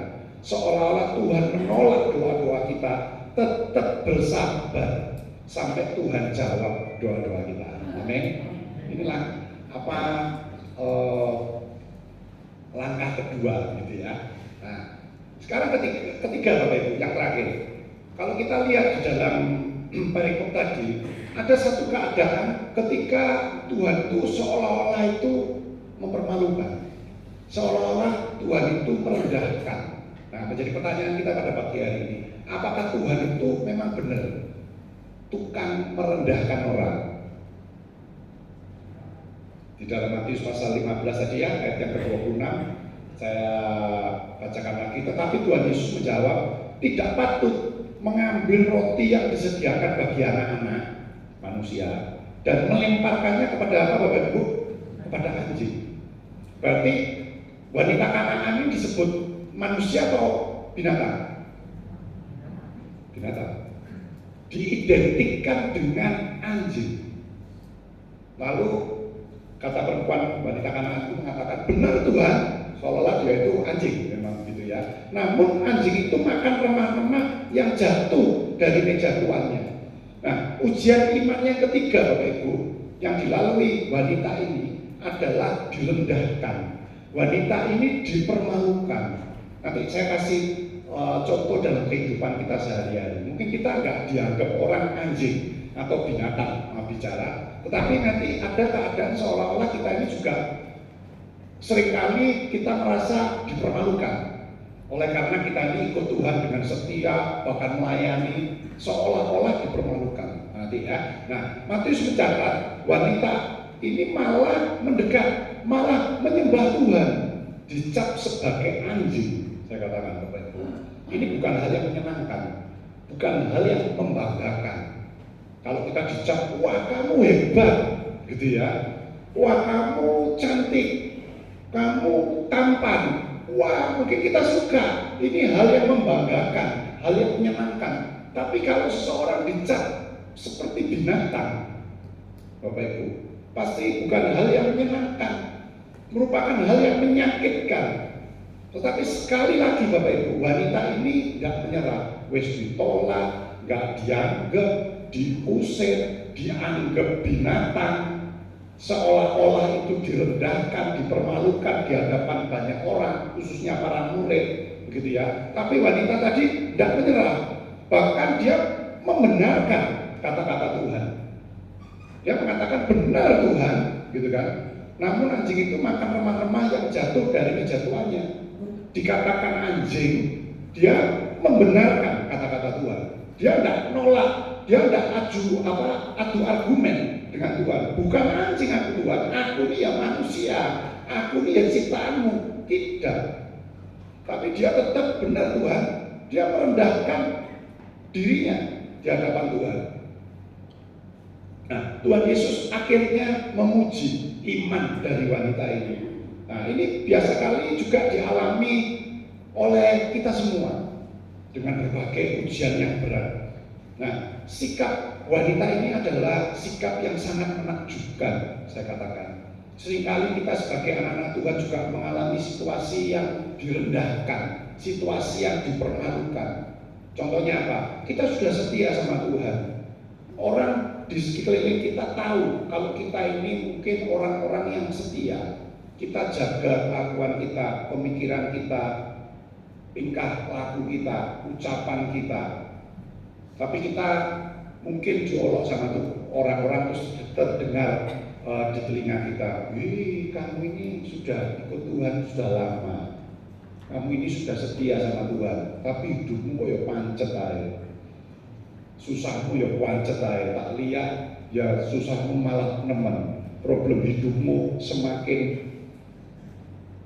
seolah-olah Tuhan menolak doa-doa kita, tetap bersabar sampai Tuhan jawab doa-doa kita. Amin. Inilah apa langkah kedua, gitu ya. Nah, sekarang ketiga Bapak Ibu, yang terakhir. Kalau kita lihat di dalam perikop tadi, ada satu keadaan ketika Tuhan itu seolah-olah itu mempermalukan, seolah-olah Tuhan itu merendahkan. Nah, menjadi pertanyaan kita pada pagi hari ini, apakah Tuhan itu memang benar tukang merendahkan orang? Di dalam Matius pasal 15 tadi ya, ayat yang ke-26, saya bacakan lagi. Tetapi Tuhan Yesus menjawab, tidak patut mengambil roti yang disediakan bagi anak-anak manusia dan melemparkannya kepada apa Bapak Ibu? Kepada anjing. Berarti wanita Kanaan ini disebut manusia atau binatang? Binatang. Diidentikan dengan anjing. Lalu kata perempuan wanita Kanaan itu mengatakan, benar Tuhan, seolah-olah dia itu anjing, memang gitu ya. Namun anjing itu makan remah-remah yang jatuh dari meja tuannya. Nah, ujian iman yang ketiga Bapak Ibu yang dilalui wanita ini adalah direndahkan. wanita ini dipermalukan. Nanti saya kasih contoh dalam kehidupan kita sehari-hari. Mungkin kita nggak dianggap orang anjing atau binatang bicara, tetapi nanti ada keadaan seolah-olah kita ini juga seringkali kita merasa dipermalukan. Oleh karena kita ini ikut Tuhan dengan setia, bahkan melayani, seolah-olah dipermalukan. Nanti ya. Nah, Matius mencatat wanita ini malah mendekat, malah menyembah Tuhan, dicap sebagai anjing. Saya katakan Bapak Ibu, ini bukan hal yang menyenangkan, bukan hal yang membanggakan. Kalau kita dicap, wah kamu hebat, gitu ya, wah kamu cantik, kamu tampan, wah mungkin kita suka. Ini hal yang membanggakan, hal yang menyenangkan. Tapi kalau seseorang dicap seperti binatang, Bapak Ibu, pasti bukan hal yang menyenangkan, merupakan hal yang menyakitkan. Tetapi sekali lagi Bapak Ibu, wanita ini nggak menyerah, wis ditolak, nggak dianggap, diusir, dianggap binatang, seolah-olah itu direndahkan, dipermalukan di hadapan banyak orang, khususnya para murid, begitu ya. Tapi wanita tadi tidak menyerah, bahkan dia membenarkan kata-kata Tuhan. Dia mengatakan benar Tuhan, gitu kan. Namun anjing itu makan remah-remah yang jatuh dari meja tuannya. Dikatakan anjing, dia membenarkan kata-kata Tuhan. Dia tidak nolak, dia tidak adu argumen dengan Tuhan. Bukan anjing aku Tuhan, aku ini ya manusia, aku ini ya ciptaanmu. Tidak. Tapi dia tetap benar Tuhan. Dia merendahkan dirinya di hadapan Tuhan. Nah, Tuhan Yesus akhirnya memuji iman dari wanita ini. Nah, ini biasa kali juga dialami oleh kita semua dengan berbagai ujian yang berat. Nah, sikap wanita ini adalah sikap yang sangat menakjubkan, saya katakan. Seringkali kita sebagai anak-anak Tuhan juga mengalami situasi yang direndahkan, situasi yang dipermalukan. Contohnya apa? Kita sudah setia sama Tuhan. Orang di sekeliling kita tahu kalau kita ini mungkin orang-orang yang setia. Kita jaga kelakuan kita, pemikiran kita, tingkah laku kita, ucapan kita. Tapi kita mungkin diolok sama tuh orang-orang terus terdengar di telinga kita, wih kamu ini sudah ikut Tuhan sudah lama, kamu ini sudah setia sama Tuhan, tapi hidupmu kok ya pancet aja, susahmu ya pancet aja, tak lihat ya susahmu malah nemen, problem hidupmu semakin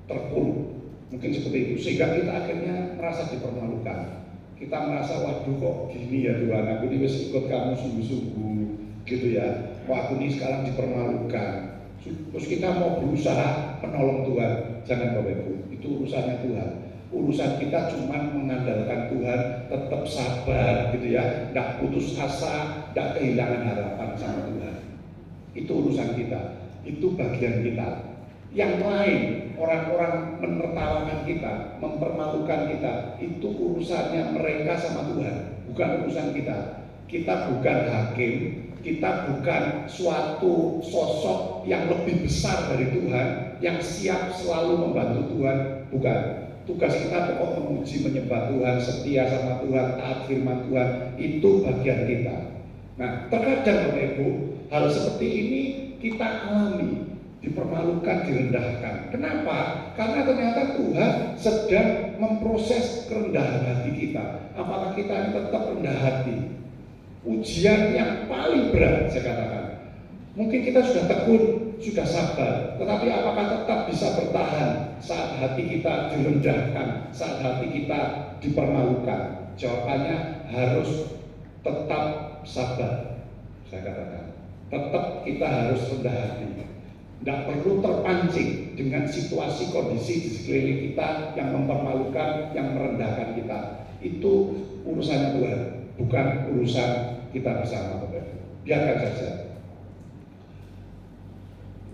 terpuruk, mungkin seperti itu, sehingga kita akhirnya merasa dipermalukan. Kita merasa waduh kok gini ya Tuhan, aku ini wis ikut kamu sungguh-sungguh gitu ya, wah aku ini sekarang dipermalukan. Terus kita mau berusaha menolong Tuhan, jangan Bapak Ibu, itu urusannya Tuhan. Urusan kita cuma mengandalkan Tuhan, tetap sabar gitu ya, tidak putus asa, tidak kehilangan harapan sama Tuhan. Itu urusan kita, itu bagian kita. Yang lain, orang-orang menertawakan kita, mempermalukan kita, itu urusannya mereka sama Tuhan, bukan urusan kita. Kita bukan hakim, kita bukan suatu sosok yang lebih besar dari Tuhan, yang siap selalu membantu Tuhan, bukan. Tugas kita pokok memuji, menyembah Tuhan, setia sama Tuhan, taat firman Tuhan, itu bagian kita. Nah, terkadang Bapak Ibu, hal seperti ini kita alami, dipermalukan, direndahkan. Kenapa? Karena ternyata Tuhan sedang memproses kerendahan hati kita. Apakah kita ini tetap rendah hati? Ujian yang paling berat, saya katakan. Mungkin kita sudah tekun, sudah sabar, tetapi apakah tetap bisa bertahan saat hati kita direndahkan, saat hati kita dipermalukan? Jawabannya harus tetap sabar, saya katakan. Tetap kita harus rendah hati. Tidak perlu terpancing dengan situasi kondisi di sekeliling kita yang mempermalukan, yang merendahkan kita. Itu urusannya Tuhan, bukan urusan kita bersama. Biarkan saja.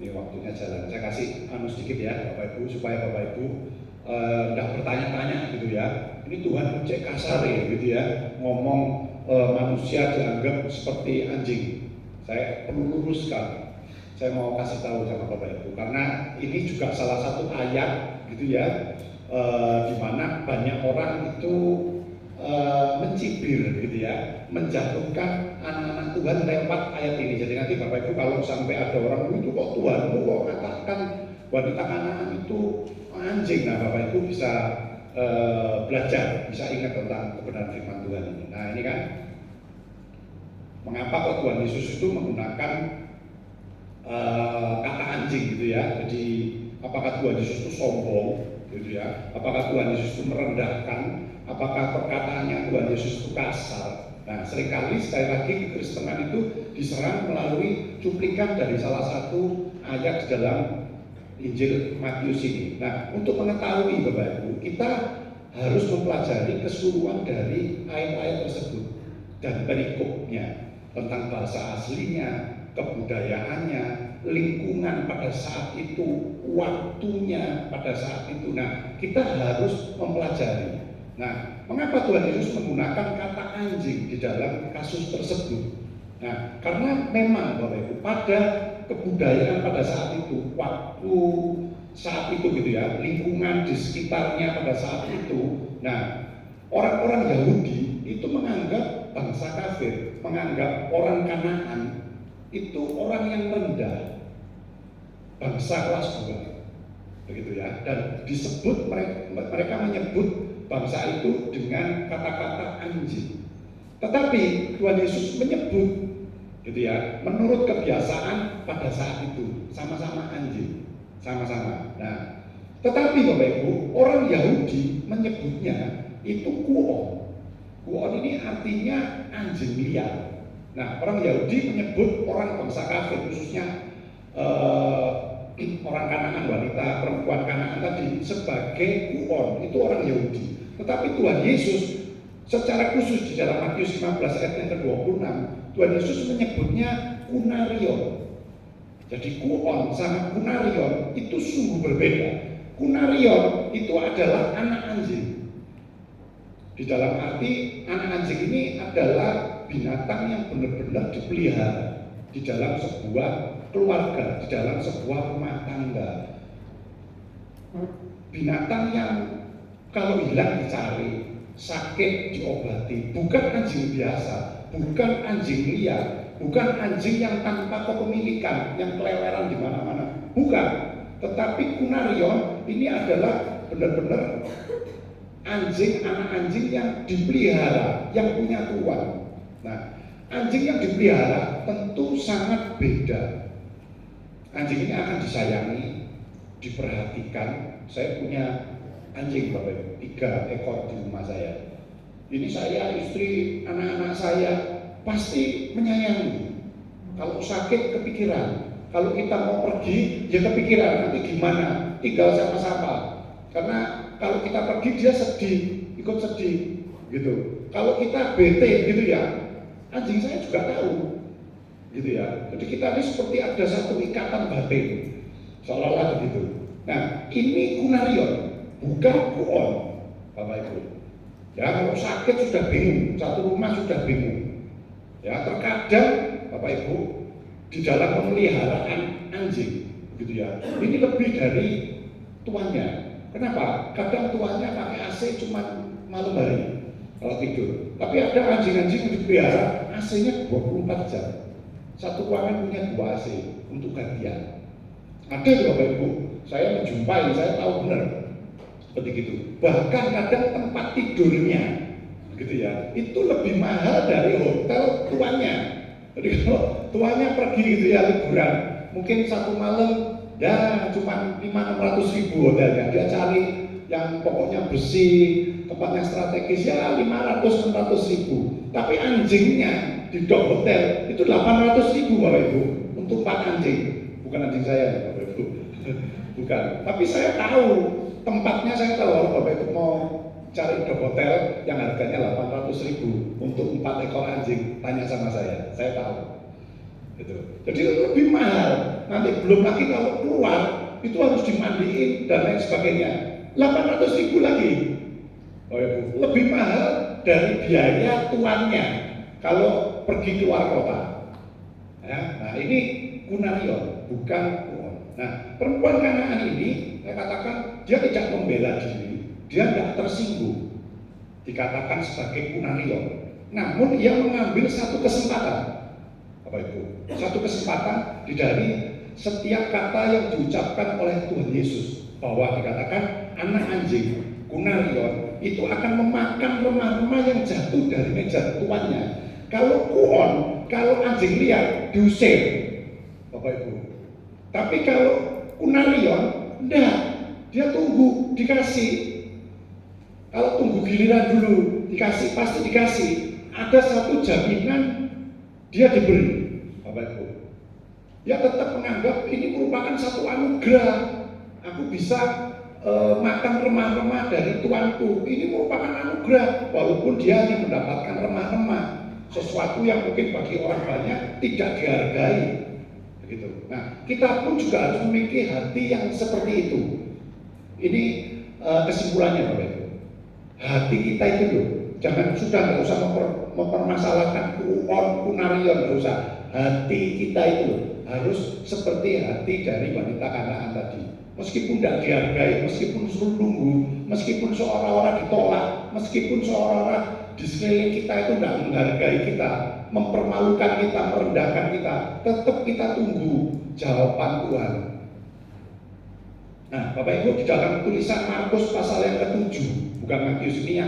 Ini waktunya jalan. Saya kasih sedikit ya Bapak Ibu, supaya Bapak Ibu tidak bertanya-tanya gitu ya. Ini Tuhan cek kasar ya gitu ya, ngomong manusia dianggap seperti anjing. Saya perlu luruskan. saya mau kasih tahu sama Bapak Ibu, karena ini juga salah satu ayat gitu ya, di mana banyak orang itu mencibir gitu ya, menjatuhkan anak-anak Tuhan lewat ayat ini. Jadi nanti Bapak Ibu kalau sampai ada orang itu kok Tuhanmu kok katakan wanita Kanaan itu anjing, nah Bapak Ibu bisa belajar, bisa ingat tentang kebenaran firman Tuhan ini. Nah ini kan mengapa kok Tuhan Yesus itu menggunakan kata anjing gitu ya. Jadi apakah Tuhan Yesus itu sombong gitu ya, apakah Tuhan Yesus itu merendahkan, apakah perkataannya Tuhan Yesus itu kasar. Nah seringkali sekali lagi kekristenan itu diserang melalui cuplikan dari salah satu ayat di dalam Injil Matius ini. Nah untuk mengetahui Bapak Ibu, kita harus mempelajari keseluruhan dari ayat-ayat tersebut dan perikopnya, tentang bahasa aslinya, kebudayaannya, lingkungan pada saat itu, waktunya pada saat itu. Nah, kita harus mempelajari. Nah, mengapa Tuhan Yesus menggunakan kata anjing di dalam kasus tersebut? Nah, karena memang Bapak Ibu, pada kebudayaan pada saat itu, waktu saat itu gitu ya, lingkungan di sekitarnya pada saat itu. Nah, orang-orang Yahudi itu menganggap bangsa kafir, menganggap orang Kanaan itu orang yang rendah, bangsa kelas 2, begitu ya. Dan disebut mereka menyebut bangsa itu dengan kata-kata anjing. Tetapi Tuhan Yesus menyebut, gitu ya, menurut kebiasaan pada saat itu sama-sama anjing, sama-sama. Nah, tetapi Bapak Ibu, orang Yahudi menyebutnya itu kuon. Kuon ini artinya anjing liar. Nah, orang Yahudi menyebut orang bangsa kafir, khususnya orang Kanaan, wanita perempuan Kanaan tadi, sebagai kuon. Itu orang Yahudi. Tetapi Tuhan Yesus secara khusus di dalam Matius 15 ayat yang ke-26, Tuhan Yesus menyebutnya kunarion. Jadi kuon sama kunarion itu sungguh berbeda. Kunarion itu adalah anak anjing. Di dalam arti anak anjing ini adalah binatang yang benar-benar dipelihara di dalam sebuah keluarga, di dalam sebuah rumah tangga. Binatang yang kalau hilang dicari, sakit diobati, bukan anjing biasa, bukan anjing liar, bukan anjing yang tanpa kepemilikan, yang keleleran di mana-mana, bukan. Tetapi kunarion ini adalah benar-benar anjing, anak anjing yang dipelihara, yang punya tuan. Nah, anjing yang dipelihara tentu sangat beda. Anjing ini akan disayangi, diperhatikan. Saya punya anjing Bapak, 3 ekor di rumah saya. Ini saya, istri, anak-anak saya pasti menyayangi. Kalau sakit kepikiran, kalau kita mau pergi ya kepikiran nanti gimana, tinggal sama-sama. Karena kalau kita pergi dia sedih, ikut sedih gitu. Kalau kita bete gitu ya, anjing saya juga tahu gitu ya. Jadi kita ini seperti ada satu ikatan batin, seolah-olah begitu. Nah, ini kunarion, bukan kuon, Bapak Ibu. Ya, kalau sakit sudah bingung, satu rumah sudah bingung. Ya, terkadang Bapak Ibu di dalam pemeliharaan anjing, gitu ya. Ini lebih dari tuannya. Kenapa? Kadang tuannya pakai AC cuma malam hari kalau tidur. Tapi ada anjing-anjing yang dipelihara AC-nya 24 jam. Satu ruangan punya 2 AC untuk gantian. Ada Bapak Ibu, saya menjumpai, saya tahu benar seperti itu. Bahkan kadang tempat tidurnya, gitu ya, itu lebih mahal dari hotel tuannya. Jadi kalau tuannya pergi gitu ya liburan, mungkin satu malam ya cuma 500-600 ribu hotelnya. Dia cari yang pokoknya bersih, tempatnya strategis ya 500-600 ribu. Tapi anjingnya di dok hotel itu 800 ribu Bapak Ibu untuk 4 anjing. Bukan anjing saya Bapak Ibu. Bukan. Tapi saya tahu tempatnya, saya tahu kalau Bapak Ibu mau cari dok hotel yang harganya 800 ribu untuk 4 ekor anjing, tanya sama saya tahu. Gitu. Jadi lebih mahal. Nanti belum lagi kalau keluar itu harus dimandiin dan lain sebagainya. 800 ribu lagi. Oh ya Bu, lebih mahal dari biaya tuannya kalau pergi keluar kota. Ya, nah ini kunarion. bukan Kuon. Nah, perempuan Kanaan ini, saya katakan, dia tidak membela diri, dia tidak tersinggung, dikatakan sebagai Kunarion. Namun ia mengambil satu kesempatan, Bapak Ibu, satu kesempatan dari setiap kata yang diucapkan oleh Tuhan Yesus, bahwa dikatakan anak anjing Kunarion itu akan memakan remah-remah yang jatuh dari meja tuannya. Kalau Kuon, kalau anjing liar diusir, Bapak Ibu. Tapi kalau Kunarion, enggak, dia tunggu dikasih. Kalau tunggu giliran dulu dikasih, pasti dikasih. Ada satu jaminan dia diberi, Bapak Ibu. Dia tetap menganggap ini merupakan satu anugerah. Aku bisa makan remah-remah dari tuanku. Ini merupakan anugerah, walaupun dia hanya mendapatkan remah-remah, sesuatu yang mungkin bagi orang banyak tidak dihargai. Begitu. Nah, kita pun juga harus memiliki hati yang seperti itu. Ini kesimpulannya, Bapak Ibu. Hati kita itu loh, jangan sudah nggak usah mempermasalahkan Kunarion, nggak usah. Hati kita itu loh, harus seperti hati dari wanita Kanaan tadi. Meskipun tidak dihargai, meskipun suruh nunggu, meskipun seolah-olah ditolak, meskipun seolah-olah di sekeliling kita itu tidak menghargai kita, mempermalukan kita, merendahkan kita, tetap kita tunggu jawaban Tuhan. Nah, Bapak Ibu, di dalam tulisan Markus pasal yang ke-7, bukan Matius ini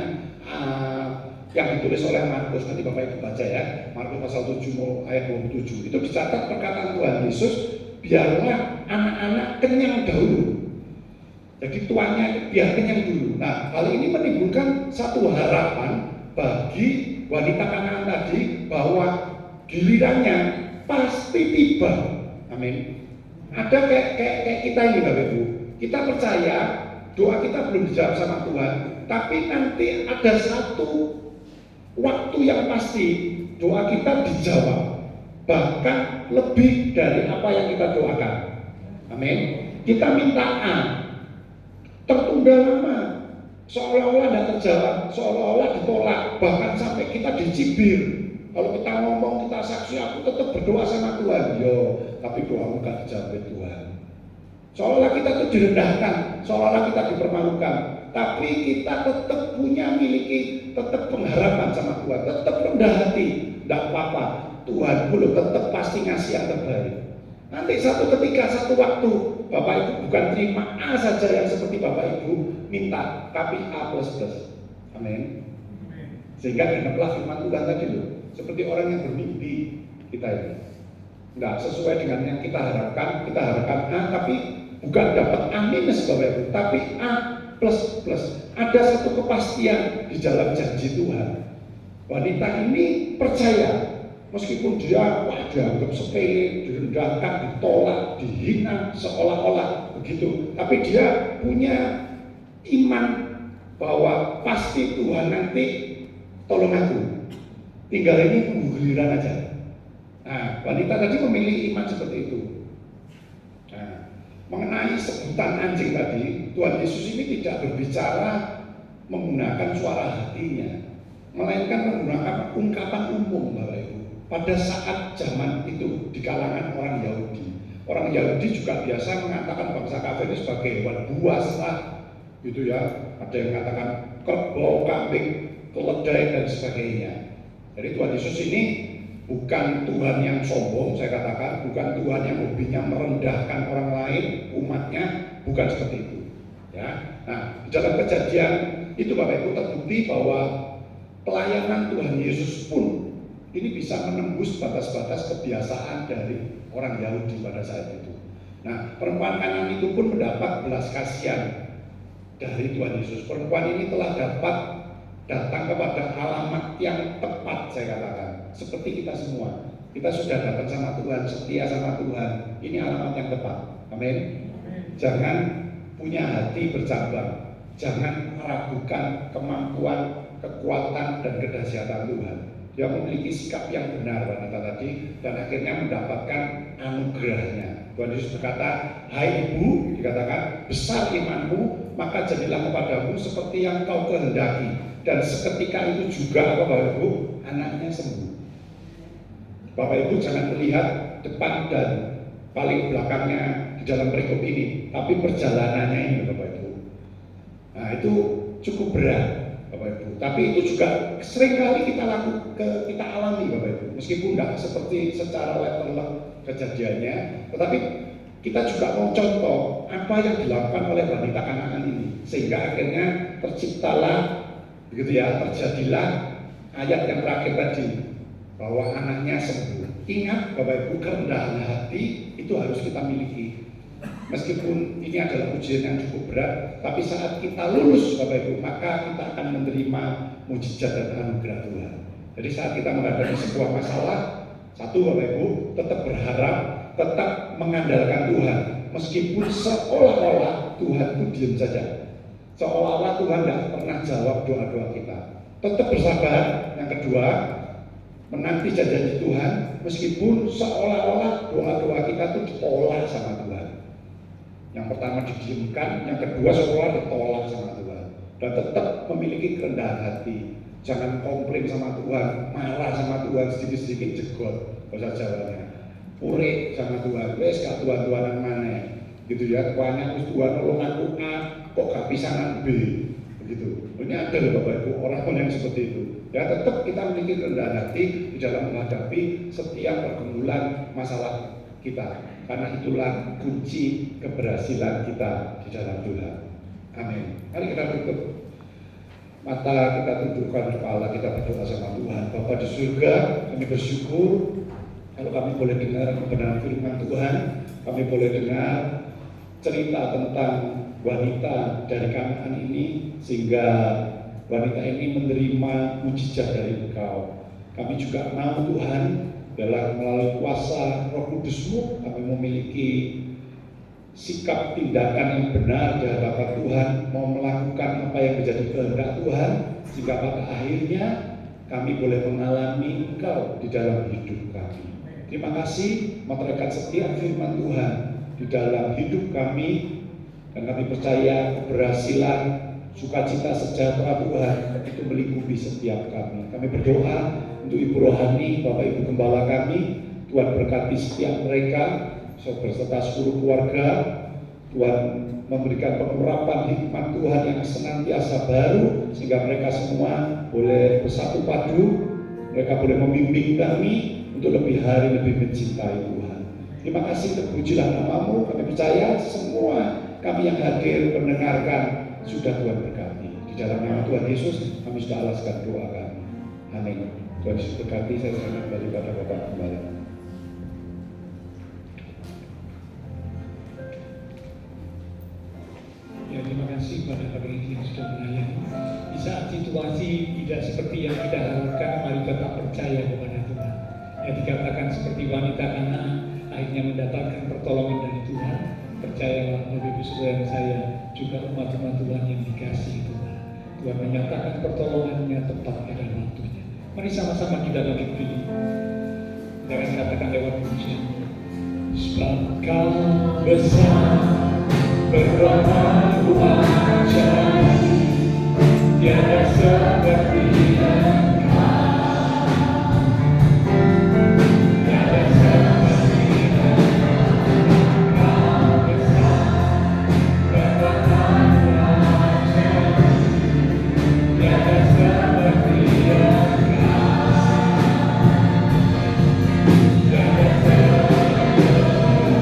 yang ditulis oleh Markus, nanti Bapak Ibu baca ya, Markus pasal 7 ayat 27, itu dicatat perkataan Tuhan Yesus, biarlah anak-anak kenyang dahulu. Jadi tuannya biar kenyang dulu. Nah, hal ini menimbulkan satu harapan bagi wanita Kanaan tadi, bahwa gilirannya pasti tiba. Amin. Ada kayak kita ini, Bapak Ibu. Kita percaya doa kita belum dijawab sama Tuhan, tapi nanti ada satu waktu yang pasti doa kita dijawab, bahkan lebih dari apa yang kita doakan. Amin. Kita minta A, tertunda lama, seolah-olah tidak terjawab, seolah-olah ditolak, bahkan sampai kita dicibir. Kalau kita ngomong, kita saksi, aku tetap berdoa sama Tuhan, yo, tapi doamu gak dijawab Tuhan. Seolah-olah kita itu direndahkan, seolah-olah kita dipermalukan, tapi kita tetap miliki tetap pengharapan sama Tuhan, tetap rendah hati, tidak apa-apa, Tuhan belum tetap pasti ngasih yang terbaik. Nanti satu ketika, satu waktu, Bapak Ibu bukan terima A saja yang seperti Bapak Ibu minta, tapi A++. Amin. Sehingga genaplah firman Tuhan tadi loh, seperti orang yang bermimpi kita ini. Nggak sesuai dengan yang kita harapkan A, tapi bukan dapat A minus Bapak Ibu, tapi A++. Ada satu kepastian di dalam janji Tuhan. Wanita ini percaya, meskipun dia dianggap sepele, direndahkan, ditolak, dihina, seolah-olah begitu, tapi dia punya iman bahwa pasti Tuhan nanti tolong aku. Tinggal ini tunggu giliran aja. Nah, wanita tadi memilih iman seperti itu. Nah, mengenai sebutan anjing tadi, Tuhan Yesus ini tidak berbicara menggunakan suara hatinya, melainkan menggunakan ungkapan umum, Bapak Ibu. Pada saat zaman itu di kalangan orang Yahudi. Orang Yahudi juga biasa mengatakan bangsa kafir ini sebagai hewan buas lah, gitu ya. Ada yang mengatakan kerbau, kambing, keledai dan sebagainya. Jadi Tuhan Yesus ini bukan Tuhan yang sombong, saya katakan, bukan Tuhan yang hobinya merendahkan orang lain, umatnya, bukan seperti itu. Ya. Nah, di dalam kejadian itu Bapak Ibu terbukti bahwa pelayanan Tuhan Yesus pun ini bisa menembus batas-batas kebiasaan dari orang Yahudi pada saat itu. Nah, perempuan Kanaan itu pun mendapat belas kasihan dari Tuhan Yesus. Perempuan ini telah dapat datang kepada alamat yang tepat, saya katakan. Seperti kita semua, kita sudah datang sama Tuhan, setia sama Tuhan. Ini alamat yang tepat. Amin. Jangan punya hati bercabang, jangan meragukan kemampuan, kekuatan dan kedahsyatan Tuhan. Dia memiliki sikap yang benar wanita tadi, dan akhirnya mendapatkan anugerahnya. Tuhan Yesus berkata, hai ibu, dikatakan, besar imanmu, maka jadilah kepadamu seperti yang kau kehendaki. Dan seketika itu juga Bapak Ibu, anaknya sembuh. Bapak Ibu jangan melihat depan dan paling belakangnya di dalam perikop ini, tapi perjalanannya ini Bapak Ibu. Nah itu cukup berat Bapak Ibu. Tapi itu juga seringkali kita alami Bapak Ibu. Meskipun tidak seperti secara letterlock kejadiannya, tetapi kita juga mau contoh apa yang dilakukan oleh wanita Kanaan ini, sehingga akhirnya terciptalah, begitu ya, terjadilah ayat yang terakhir tadi, bahwa anaknya sembuh. Ingat Bapak Ibu, kerendahan hati itu harus kita miliki. Meskipun ini adalah ujian yang cukup berat, tapi saat kita lulus Bapak Ibu, maka kita akan menerima mujizat dan anugerah Tuhan. Jadi saat kita menghadapi sebuah masalah, satu Bapak Ibu, tetap berharap, tetap mengandalkan Tuhan. Meskipun seolah-olah Tuhan itu diam saja, seolah-olah Tuhan tidak pernah jawab doa-doa kita. Tetap bersabar. Yang kedua, menanti janji Tuhan, meskipun seolah-olah doa-doa kita itu ditolak sama Tuhan. Yang pertama didiamkan, yang kedua seolah ditolak sama Tuhan. Dan tetap memiliki kerendahan hati. Jangan komplain sama Tuhan, marah sama Tuhan, sedikit-sedikit jegot bahasa Jawanya. Urik sama Tuhan, wes gak Tuhan-Tuhanan mana, gitu ya. Tuhannya Tuhan nolong aku A, kok gak bisa B, begitu. Ini ada loh Bapak Ibu, orang yang seperti itu. Ya tetap kita memiliki kerendahan hati di dalam menghadapi setiap pergumulan masalah kita, karena itulah kunci keberhasilan kita di dalam Tuhan. Amin. Mari kita tutup mata, kita tundukkan kepala, kita berdoa sama Tuhan. Bapa di surga, kami bersyukur kalau kami boleh dengar kebenaran firman Tuhan, kami boleh dengar cerita tentang wanita dari Kanaan ini, sehingga wanita ini menerima mujizat dari Engkau. Kami juga mau Tuhan, dalam melalui kuasa Roh Kudus-Mu, kami memiliki sikap tindakan yang benar di hadapan Tuhan, mau melakukan apa yang menjadi kehendak Tuhan, sehingga pada akhirnya kami boleh mengalami Engkau di dalam hidup kami. Terima kasih meteraikan setiap firman Tuhan di dalam hidup kami, dan kami percaya keberhasilan, sukacita, sejahtera Tuhan itu melingkupi setiap kami. Kami berdoa untuk Ibu Rohani, Bapak Ibu Gembala kami, Tuhan berkati setiap mereka beserta seluruh keluarga. Tuhan memberikan pengurapan hikmat Tuhan yang senantiasa baru, sehingga mereka semua boleh bersatu padu, mereka boleh membimbing kami untuk lebih hari lebih mencintai Tuhan. Terima kasih, terpujilah nama-Mu. Kami percaya semua kami yang hadir mendengarkan sudah Tuhan berkati. Di dalam nama Tuhan Yesus kami sudah alaskan doa kami. Amin. Tuhan Yesus berkati. Saya serahkan kembali pada Bapak Gembala. Ya, terima kasih pada hari ini yang sudah melayani. Di saat situasi tidak seperti yang kita harapkan, mari tetap percaya kepada Tuhan. Ya, dikatakan seperti wanita Kanaan akhirnya mendapatkan pertolongan dari Tuhan. Percayalah Bapak Ibu Saudara saya, juga umat-umat Tuhan yang dikasihi Tuhan. Tuhan menyatakan pertolongannya tepat pada waktunya. Mari sama-sama kita bangkit berdiri. Kita akan katakan lewat pujian. Sebab Kau besar, berrahmat ajaib, tiada seperti Engkau. Tiada seperti Engkau besar, berrahmat ajaib, tiada seperti Engkau. Tiada seperti Engkau.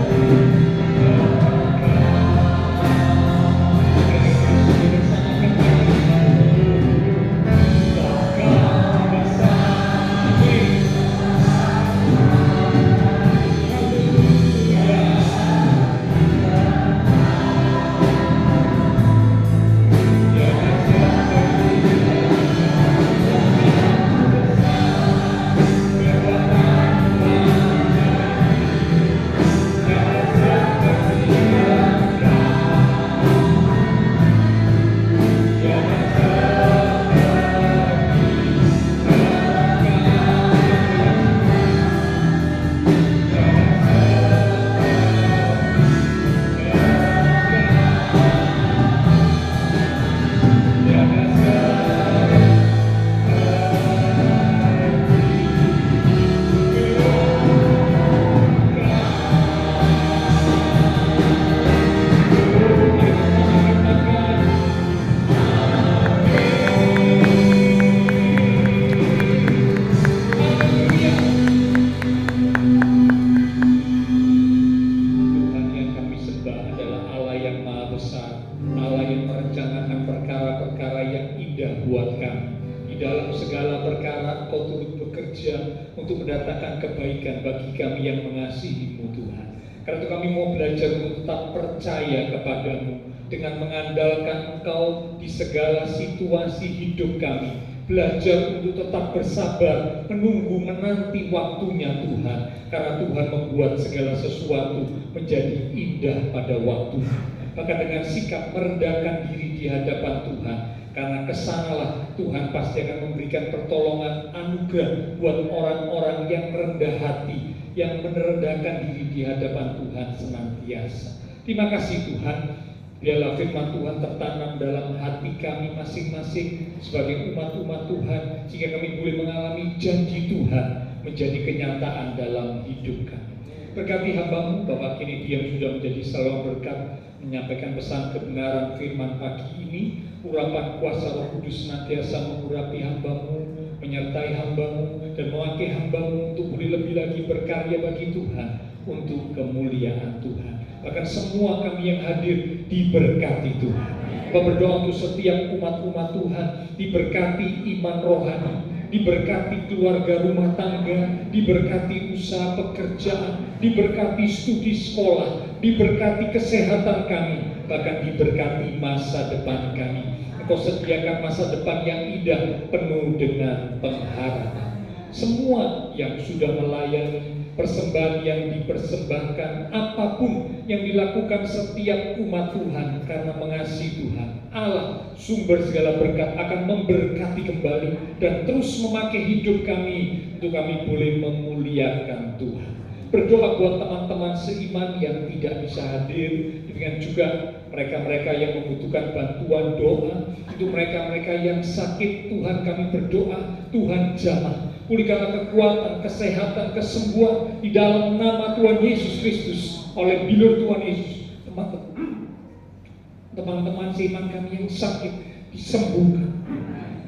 buat kami. Di dalam segala perkara Engkau turut bekerja untuk mendatangkan kebaikan bagi kami yang mengasihi-Mu Tuhan. Karena itu kami mau belajar untuk tetap percaya kepadamu dengan mengandalkan Engkau di segala situasi hidup kami. Belajar untuk tetap bersabar, menunggu, menanti waktunya Tuhan. Karena Tuhan membuat segala sesuatu menjadi indah pada waktunya. Maka dengan sikap merendahkan diri di hadapan Tuhan, karena kesanalah Tuhan pasti akan memberikan pertolongan anugerah buat orang-orang yang rendah hati, yang merendahkan diri di hadapan Tuhan senantiasa. Terima kasih Tuhan. Biarlah firman Tuhan tertanam dalam hati kami masing-masing sebagai umat-umat Tuhan, sehingga kami boleh mengalami janji Tuhan menjadi kenyataan dalam hidup kami. Berkati hamba-Mu, Bapak kini diam sudah menjadi saluran berkat, menyampaikan pesan kebenaran firman pagi ini. Urapan kuasa Roh Kudus senantiasa mengurapi hamba-Mu, menyertai hamba-Mu, dan memakai hamba-Mu untuk boleh lebih lagi berkarya bagi Tuhan, untuk kemuliaan Tuhan. Bahkan semua kami yang hadir diberkati Tuhan. Bapak berdoa untuk setiap umat-umat Tuhan, diberkati iman rohani, diberkati keluarga rumah tangga, diberkati usaha pekerjaan, diberkati studi sekolah, diberkati kesehatan kami, bahkan diberkati masa depan kami. Engkau sediakan masa depan yang indah, penuh dengan pengharapan. Semua yang sudah melayani, persembahan yang dipersembahkan, apapun yang dilakukan setiap umat Tuhan karena mengasihi Tuhan, Allah sumber segala berkat akan memberkati kembali dan terus memakai hidup kami untuk kami boleh memuliakan Tuhan. Berdoa buat teman-teman seiman yang tidak bisa hadir, dengan juga mereka-mereka yang membutuhkan bantuan doa. Untuk mereka-mereka yang sakit, Tuhan kami berdoa, Tuhan jamah, pulihkanlah kekuatan, kesehatan, kesembuhan di dalam nama Tuhan Yesus Kristus, oleh bilur Tuhan Yesus. Teman-teman seiman kami yang sakit disembuhkan,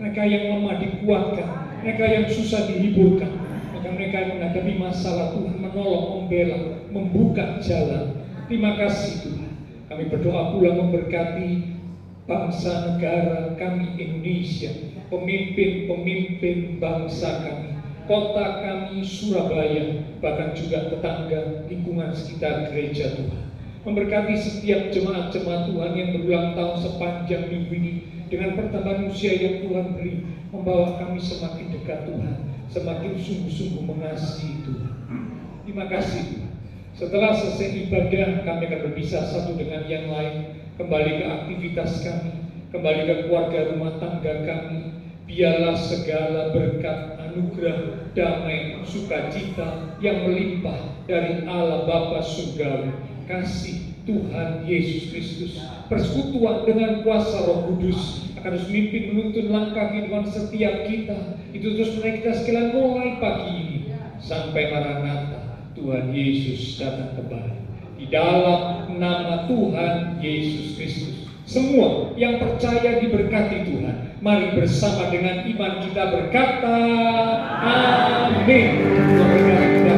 mereka yang lemah dikuatkan, mereka yang susah dihiburkan, mereka yang menghadapi masalah Tuhan menolong, membela, membuka jalan. Terima kasih Tuhan. Kami berdoa pula memberkati bangsa negara kami Indonesia, pemimpin-pemimpin bangsa kami, kota kami Surabaya, bahkan juga tetangga lingkungan sekitar gereja Tuhan. Memberkati setiap jemaat-jemaat Tuhan yang berulang tahun sepanjang minggu ini dengan pertambahan usia yang Tuhan beri, membawa kami semakin dekat Tuhan, semakin sungguh-sungguh mengasihi Tuhan. Terima kasih Tuhan. Setelah selesai ibadah, kami akan berpisah satu dengan yang lain, kembali ke aktivitas kami, kembali ke keluarga rumah tangga kami. Biarlah segala berkat, anugerah, damai, sukacita yang melimpah dari Allah Bapa Surgawi, kasih Tuhan Yesus Kristus, persekutuan dengan kuasa Roh Kudus akan terus memimpin menuntun langkah kehidupan setiap kita. Itu terus menarik kita sekalian mulai pagi ini sampai Maranatha, Tuhan Yesus datang kembali. Di dalam nama Tuhan Yesus Kristus, semua yang percaya diberkati Tuhan. Mari bersama dengan iman kita berkata, amin.